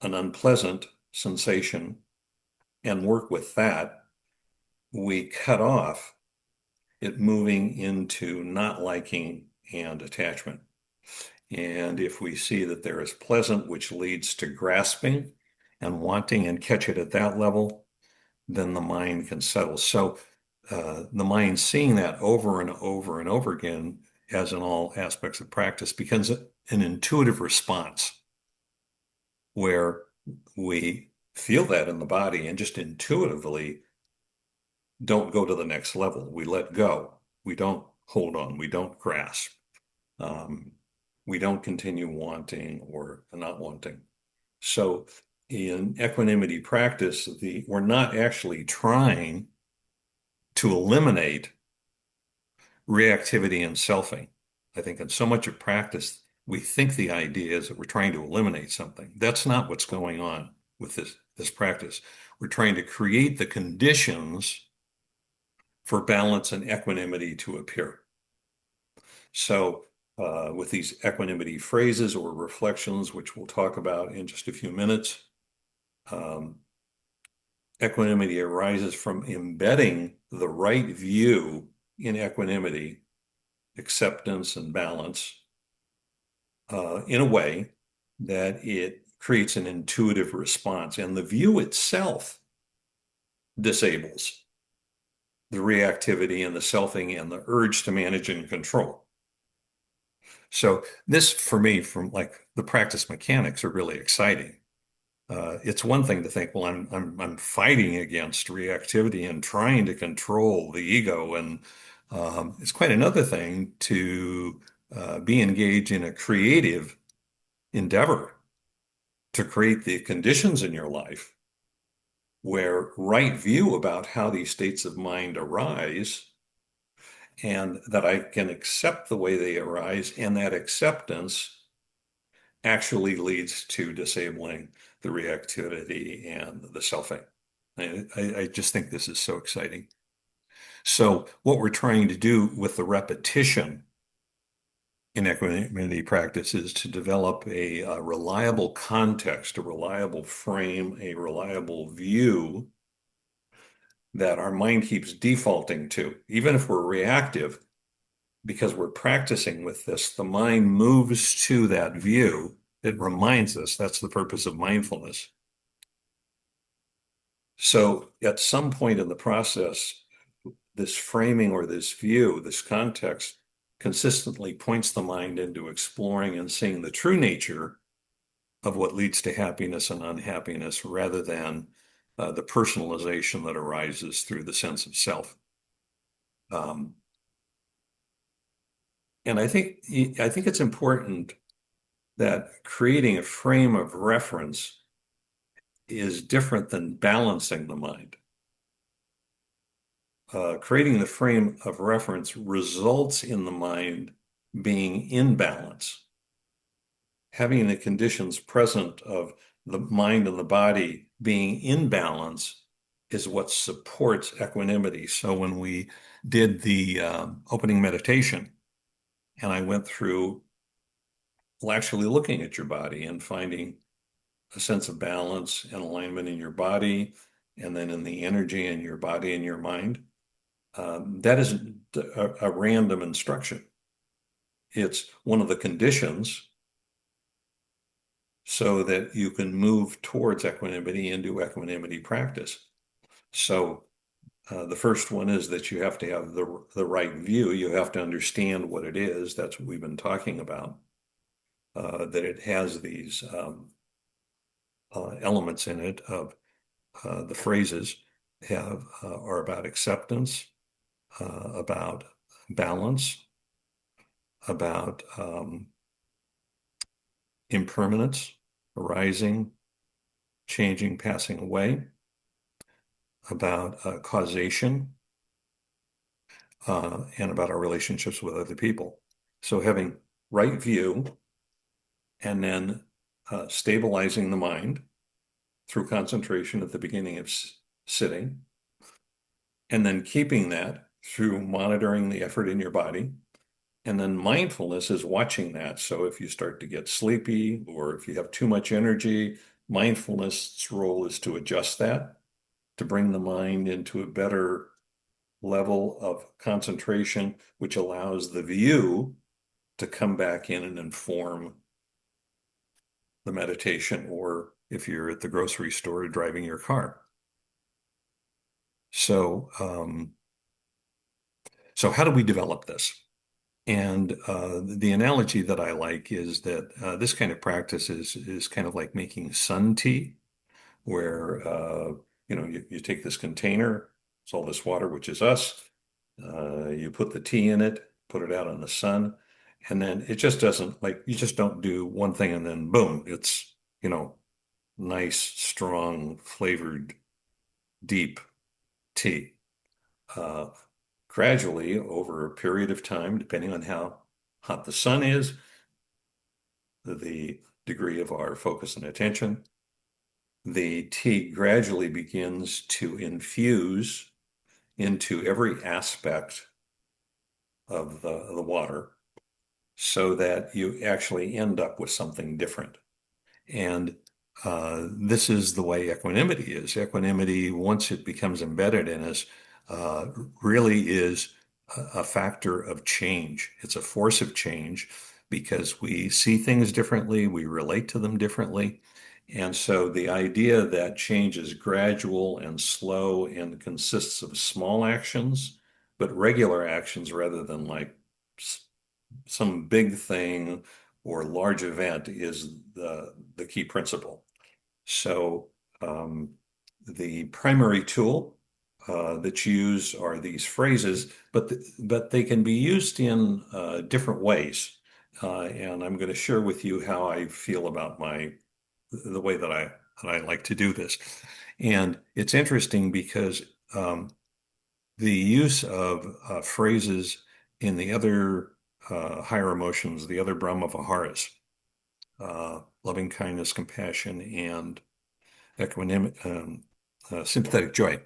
an unpleasant sensation and work with that, we cut off it moving into not liking and attachment. And if we see that there is pleasant, which leads to grasping and wanting and catch it at that level, then the mind can settle. So the mind seeing that over and over and over again, as in all aspects of practice, becomes an intuitive response where we feel that in the body and just intuitively don't go to the next level. We let go. We don't hold on. We don't grasp. Um, we don't continue wanting or not wanting. So in equanimity practice, we're not actually trying to eliminate reactivity and selfing. I think in so much of practice, we think the idea is that we're trying to eliminate something. That's not what's going on with this practice. We're trying to create the conditions for balance and equanimity to appear. So, with these equanimity phrases or reflections, which we'll talk about in just a few minutes, um, equanimity arises from embedding the right view in equanimity, acceptance, and balance in a way that it creates an intuitive response. And the view itself disables the reactivity and the selfing and the urge to manage and control. So this, for me, from like the practice mechanics, are really exciting. It's one thing to think, well, I'm fighting against reactivity and trying to control the ego, and it's quite another thing to be engaged in a creative endeavor to create the conditions in your life where right view about how these states of mind arise and that I can accept the way they arise, and that acceptance actually leads to disabling the reactivity and the selfing. I just think this is so exciting. So what we're trying to do with the repetition in equanimity practice is to develop a reliable context, a reliable frame, a reliable view that our mind keeps defaulting to. Even if we're reactive, because we're practicing with this, the mind moves to that view. It reminds us that's the purpose of mindfulness. So at some point in the process, this framing or this view, this context, consistently points the mind into exploring and seeing the true nature of what leads to happiness and unhappiness rather than the personalization that arises through the sense of self. Um, and I think it's important that creating a frame of reference is different than balancing the mind. Creating the frame of reference results in the mind being in balance. Having the conditions present of the mind and the body being in balance is what supports equanimity. So when we did the opening meditation, and I went through, well, actually looking at your body and finding a sense of balance and alignment in your body, and then in the energy in your body and your mind. That isn't a random instruction. It's one of the conditions so that you can move towards equanimity and do equanimity practice. So the first one is that you have to have the right view. You have to understand what it is. That's what we've been talking about. That it has these elements in it of the phrases are about acceptance, about balance, about impermanence, arising, changing, passing away, about causation, and about our relationships with other people. So having right view and then stabilizing the mind through concentration at the beginning of sitting, and then keeping that through monitoring the effort in your body. And then mindfulness is watching that. So if you start to get sleepy or if you have too much energy, mindfulness' role is to adjust that, to bring the mind into a better level of concentration, which allows the view to come back in and inform the meditation, or if you're at the grocery store driving your car. So, so how do we develop this? And the analogy that I like is that this kind of practice is kind of like making sun tea, where you take this container, it's all this water, which is us. You put the tea in it, put it out in the sun, and then it just doesn't like you just don't do one thing and then boom, it's nice, strong, flavored, deep tea. Uh, Gradually, over a period of time, depending on how hot the sun is, the degree of our focus and attention, the tea gradually begins to infuse into every aspect of the water so that you actually end up with something different. And this is the way equanimity is. Equanimity, once it becomes embedded in us, uh, really is a factor of change. It's a force of change because we see things differently, we relate to them differently. And so the idea that change is gradual and slow and consists of small actions, but regular actions rather than like some big thing or large event is the key principle. So the primary tool that you use are these phrases, but they can be used in different ways. And I'm going to share with you how I feel about the way that I like to do this. And it's interesting because the use of phrases in the other higher emotions, the other Brahma Viharas, loving kindness, compassion, and equanimity, sympathetic joy.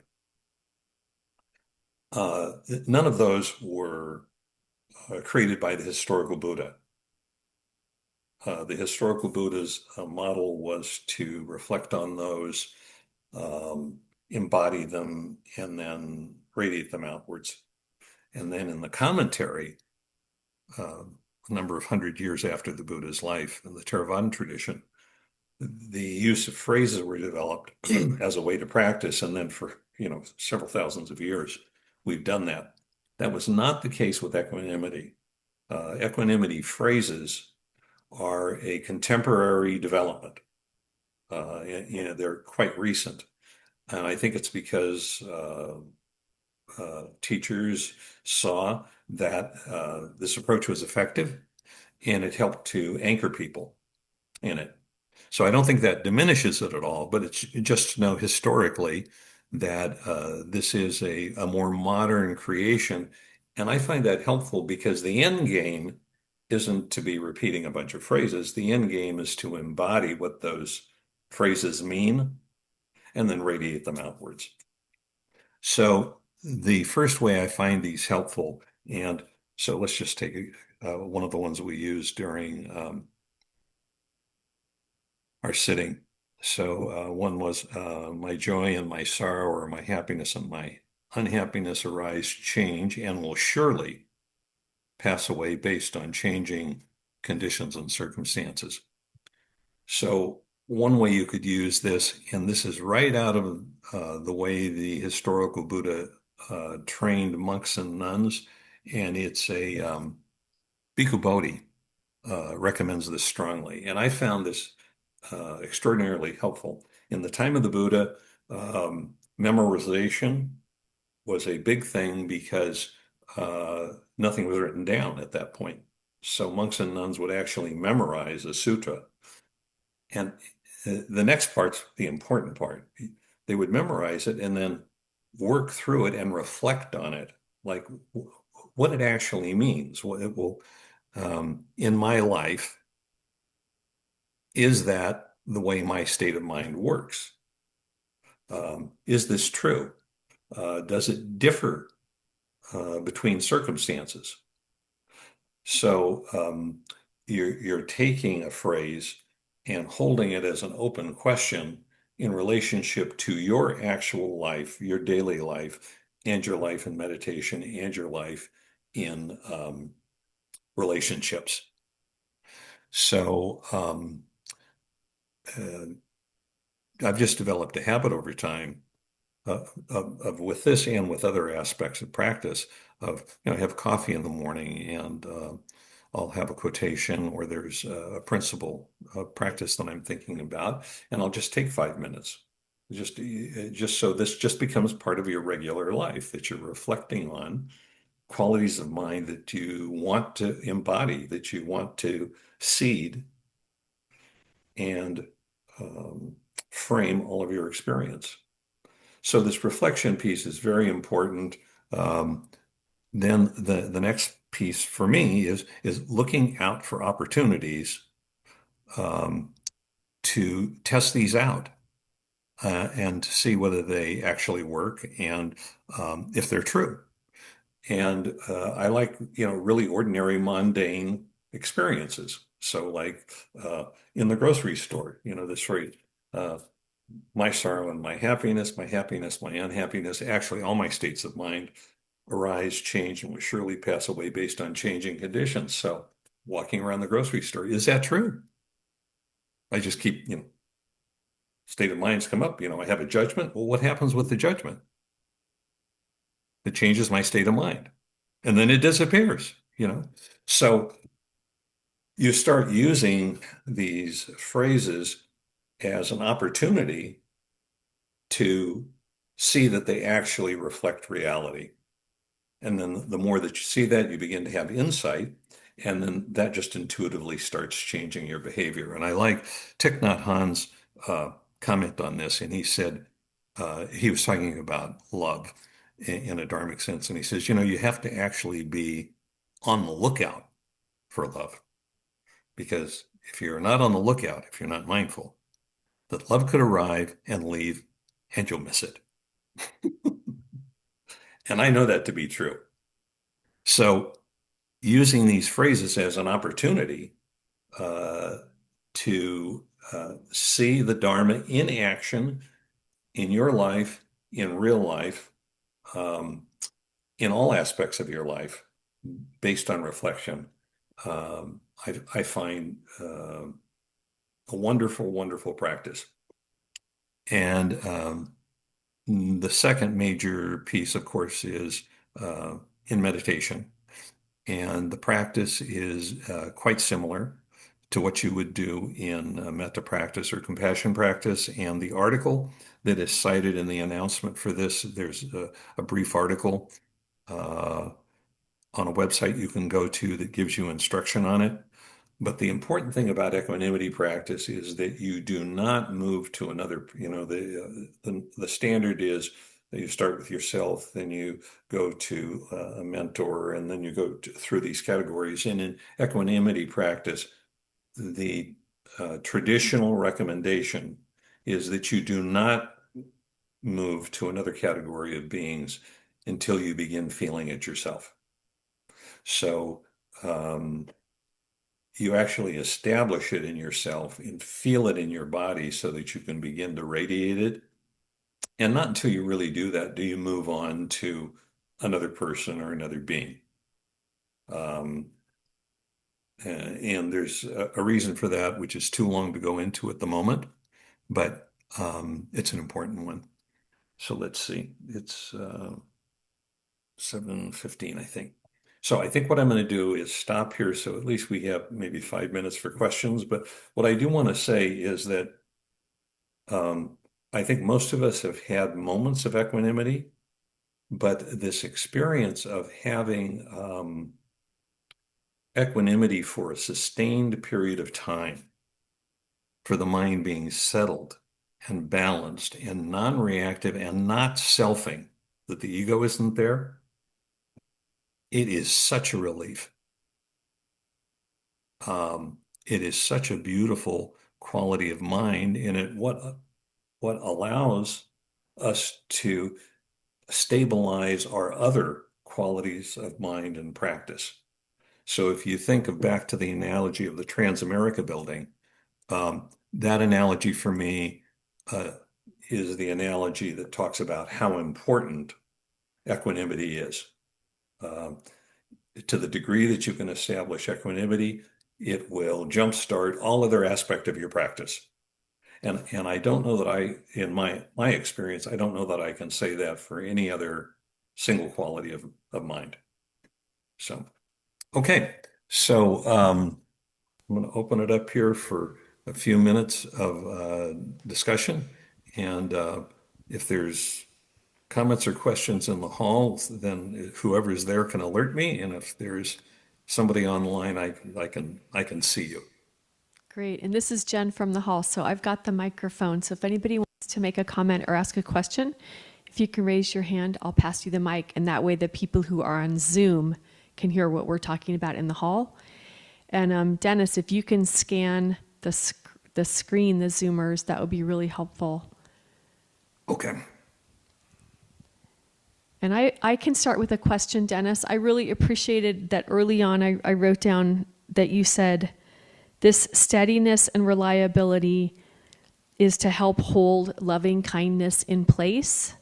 None of those were created by the historical Buddha. The historical Buddha's model was to reflect on those, embody them, and then radiate them outwards. And then in the commentary, a number of hundred years after the Buddha's life, in the Theravada tradition, the use of phrases were developed as a way to practice, and then for several thousands of years, we've done that. That was not the case with equanimity. Equanimity phrases are a contemporary development. They're quite recent, and I think it's because teachers saw that this approach was effective and it helped to anchor people in it. So I don't think that diminishes it at all, but it's just to know historically that this is a more modern creation. And I find that helpful because the end game isn't to be repeating a bunch of phrases. The end game is to embody what those phrases mean and then radiate them outwards. So the first way I find these helpful, and so let's just take one of the ones we use during our sitting. So one was my joy and my sorrow, or my happiness and my unhappiness arise, change, and will surely pass away based on changing conditions and circumstances. So one way you could use this, and this is right out of the way the historical Buddha trained monks and nuns, and it's a Bhikkhu Bodhi recommends this strongly. And I found this extraordinarily helpful. In the time of the Buddha, memorization was a big thing because nothing was written down at that point. So monks and nuns would actually memorize a sutra. And the next part's the important part. They would memorize it and then work through it and reflect on it, like what it actually means. What it will, in my life, is that the way my state of mind works? Is this true? Does it differ between circumstances? So you're taking a phrase and holding it as an open question in relationship to your actual life, your daily life, and your life in meditation, and your life in relationships. So uh, I've just developed a habit over time of with this and with other aspects of practice of, have coffee in the morning and I'll have a quotation or there's a principle of practice that I'm thinking about, and I'll just take 5 minutes. Just so this just becomes part of your regular life, that you're reflecting on qualities of mind that you want to embody, that you want to seed and um, frame all of your experience. So this reflection piece is very important. Um, then the next piece for me is looking out for opportunities um, to test these out and to see whether they actually work and if they're true. And I like, really ordinary, mundane experiences. So like in the grocery store, this phrase, uh, my sorrow and my happiness, my unhappiness, actually all my states of mind arise, change, and will surely pass away based on changing conditions. So walking around the grocery store, is that true? I just keep, state of minds come up, I have a judgment. Well, what happens with the judgment? It changes my state of mind. And then it disappears. So you start using these phrases as an opportunity to see that they actually reflect reality. And then the more that you see that, you begin to have insight. And then that just intuitively starts changing your behavior. And I like Thich Nhat Hanh's comment on this. And he said, he was talking about love in a dharmic sense. And he says, you have to actually be on the lookout for love. Because if you're not on the lookout, if you're not mindful, that love could arrive and leave and you'll miss it. And I know that to be true. So using these phrases as an opportunity uh, to see the Dharma in action in your life, in real life, um, in all aspects of your life, based on reflection, I find a wonderful, wonderful practice. And the second major piece, of course, is in meditation. And the practice is quite similar to what you would do in metta practice or compassion practice. And the article that is cited in the announcement for this, there's a brief article uh, on a website you can go to that gives you instruction on it. But the important thing about equanimity practice is that you do not move to another, the standard is that you start with yourself, then you go to a mentor, and then you go through these categories. And in equanimity practice, the traditional recommendation is that you do not move to another category of beings until you begin feeling it yourself. So, you actually establish it in yourself and feel it in your body so that you can begin to radiate it. And not until you really do that do you move on to another person or another being. Um, and there's a reason for that, which is too long to go into at the moment, but it's an important one. So let's see. It's 7:15, I think. So I think what I'm going to do is stop here so at least we have maybe 5 minutes for questions. But what I do want to say is that Um, I think most of us have had moments of equanimity, but this experience of having equanimity for a sustained period of time, for the mind being settled and balanced and non-reactive and not selfing, that the ego isn't there, it is such a relief. It is such a beautiful quality of mind, and what allows us to stabilize our other qualities of mind and practice. So if you think of back to the analogy of the Transamerica building, that analogy for me uh, is the analogy that talks about how important equanimity is. Um, to the degree that you can establish equanimity, it will jumpstart all other aspect of your practice. And I don't know that in my experience, I don't know that I can say that for any other single quality of mind. So, okay. So I'm going to open it up here for a few minutes of discussion. And if there's comments or questions in the hall, then whoever's there can alert me. And if there's somebody online, I can see you. Great. And this is Jen from the hall. So I've got the microphone. So if anybody wants to make a comment or ask a question, if you can raise your hand, I'll pass you the mic. And that way the people who are on Zoom can hear what we're talking about in the hall. And Dennis, if you can scan the screen, the Zoomers, that would be really helpful. Okay. And I can start with a question, Dennis. I really appreciated that early on I wrote down that you said, this steadiness and reliability is to help hold loving kindness in place.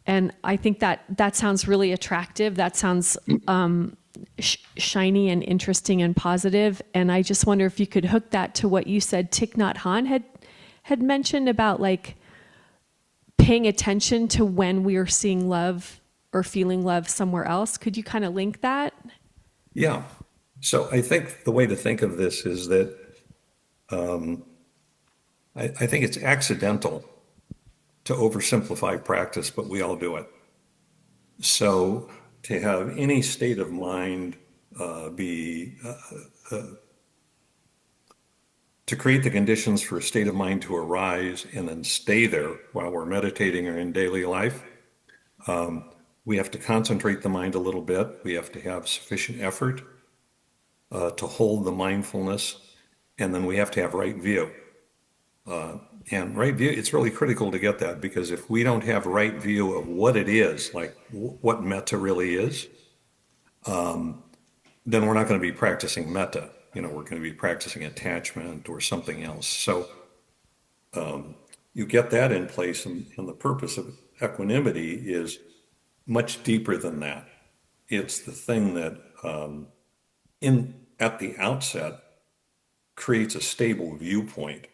And I think that sounds really attractive. That sounds shiny and interesting and positive. And I just wonder if you could hook that to what you said Thich Nhat Hanh had mentioned about like paying attention to when we are seeing love or feeling love somewhere else. Could you kind of link that? Yeah. So I think the way to think of this is that I think it's accidental to oversimplify practice, but we all do it. So to have any state of mind be to create the conditions for a state of mind to arise and then stay there while we're meditating or in daily life, we have to concentrate the mind a little bit. We have to have sufficient effort to hold the mindfulness, and then we have to have right view. And right view, it's really critical to get that because if we don't have right view of what it is, like what metta really is, then we're not going to be practicing metta. we're going to be practicing attachment or something else. So you get that in place, and the purpose of equanimity is much deeper than that. It's the thing that in at the outset creates a stable viewpoint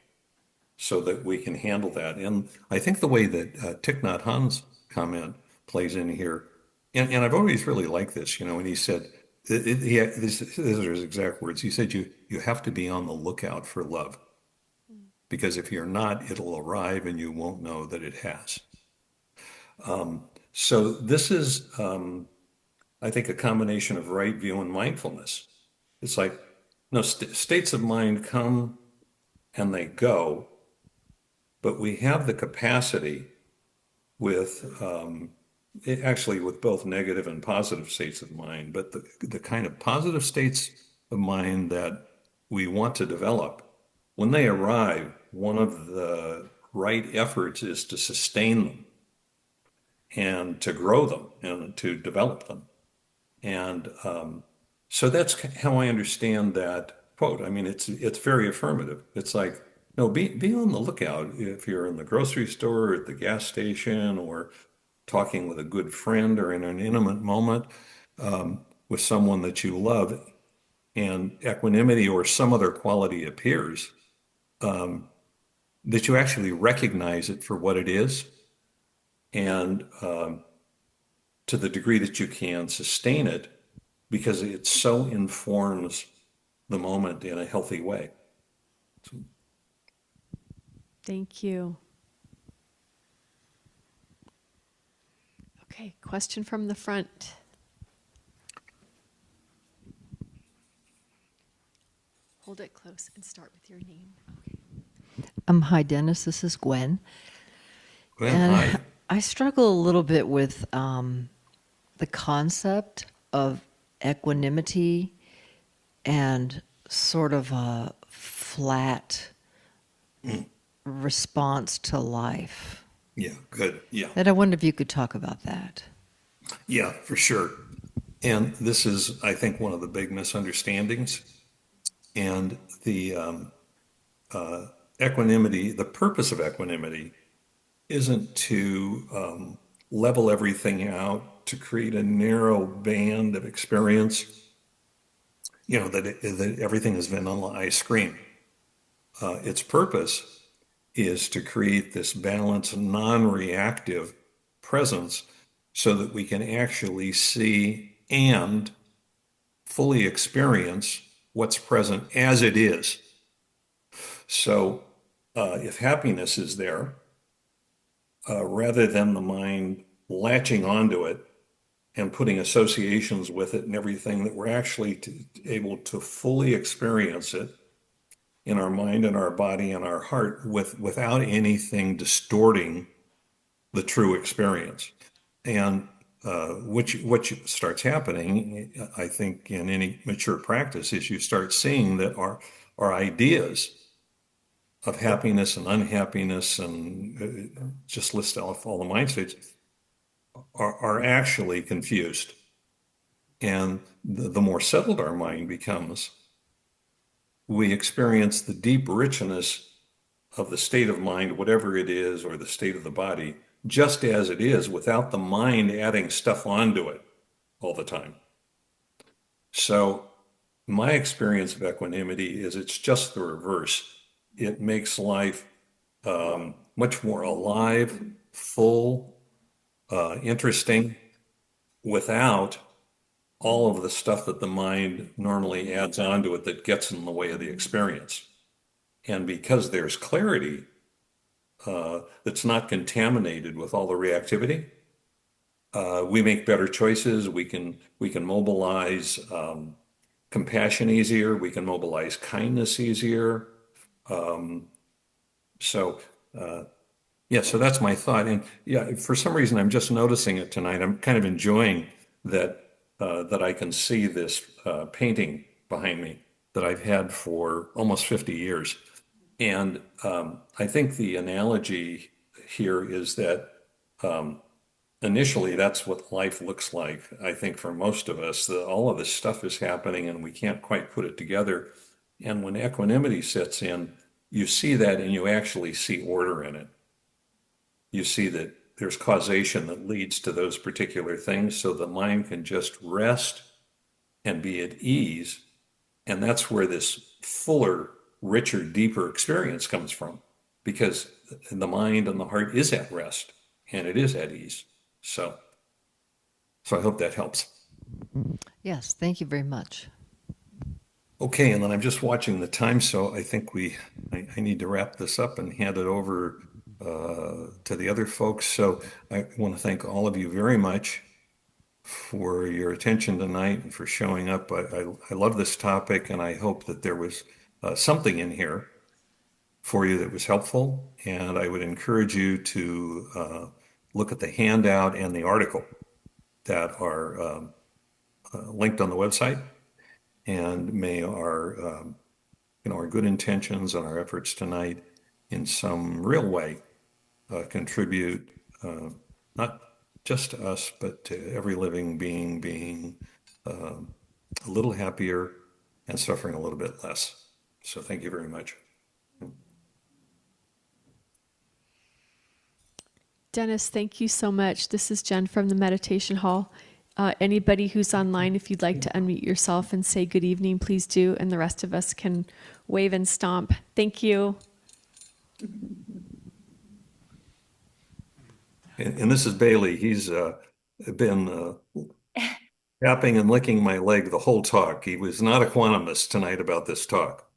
so that we can handle that. And I think the way that Thich Nhat Hanh's comment plays in here, and I've always really liked this, and he said, these are his exact words. He said, you have to be on the lookout for love, because if you're not, it'll arrive and you won't know that it has. So this is, I think, a combination of right view and mindfulness. It's like, no, states of mind come and they go, but we have the capacity with actually with both negative and positive states of mind, but the kind of positive states of mind that we want to develop, when they arrive, one of the right efforts is to sustain them and to grow them and to develop them. And so that's how I understand that quote. I mean, it's very affirmative. It's like, no, be on the lookout if you're in the grocery store or at the gas station or talking with a good friend or in an intimate moment with someone that you love, and equanimity or some other quality appears, that you actually recognize it for what it is, and to the degree that you can sustain it, because it so informs the moment in a healthy way. Thank you. Okay, question from the front. Hold it close and start with your name. Okay. Hi, Dennis. This is Gwen. Gwen, And hi. I struggle a little bit with the concept of equanimity and sort of a flat response to life. Yeah, good. Yeah. And I wonder if you could talk about that. Yeah, for sure. And this is, I think, one of the big misunderstandings. And the equanimity, the purpose of equanimity isn't to level everything out to create a narrow band of experience, that everything is vanilla ice cream. Its purpose is to create this balanced, non-reactive presence so that we can actually see and fully experience what's present as it is. So if happiness is there, rather than the mind latching onto it and putting associations with it and everything, that we're actually able to fully experience it in our mind and our body and our heart without anything distorting the true experience. And what starts happening, I think, in any mature practice, is you start seeing that our ideas of happiness and unhappiness, and just list off all the mind states, are actually confused. And the more settled our mind becomes, we experience the deep richness of the state of mind, whatever it is, or the state of the body, just as it is, without the mind adding stuff onto it all the time. So my experience of equanimity is it's just the reverse. It makes life much more alive, full, interesting, without all of the stuff that the mind normally adds onto it that gets in the way of the experience. And because there's clarity that's not contaminated with all the reactivity, we make better choices. We can mobilize compassion easier. We can mobilize kindness easier. So yeah, so that's my thought. And yeah, for some reason, I'm just noticing it tonight. I'm kind of enjoying that I can see this painting behind me that I've had for almost 50 years. And I think the analogy here is that initially, that's what life looks like. I think for most of us, all of this stuff is happening and we can't quite put it together. And when equanimity sets in, you see that and you actually see order in it. You see that there's causation that leads to those particular things, so the mind can just rest and be at ease. And that's where this fuller, richer, deeper experience comes from, because the mind and the heart is at rest and it is at ease. So, so I hope that helps. Yes, thank you very much. Okay, and then I'm just watching the time, so I think I need to wrap this up and hand it over to the other folks. So I want to thank all of you very much for your attention tonight and for showing up. I love this topic, and I hope that there was something in here for you that was helpful. And I would encourage you to look at the handout and the article that are linked on the website. And may our good intentions and our efforts tonight in some real way contribute not just to us, but to every living being being a little happier and suffering a little bit less. So thank you very much. Dennis, thank you so much. This is Jen from the Meditation Hall. Anybody who's online, if you'd like to unmute yourself and say good evening, please do. And the rest of us can wave and stomp. Thank you. And this is Bailey. He's been tapping and licking my leg the whole talk. He was not equanimous tonight about this talk.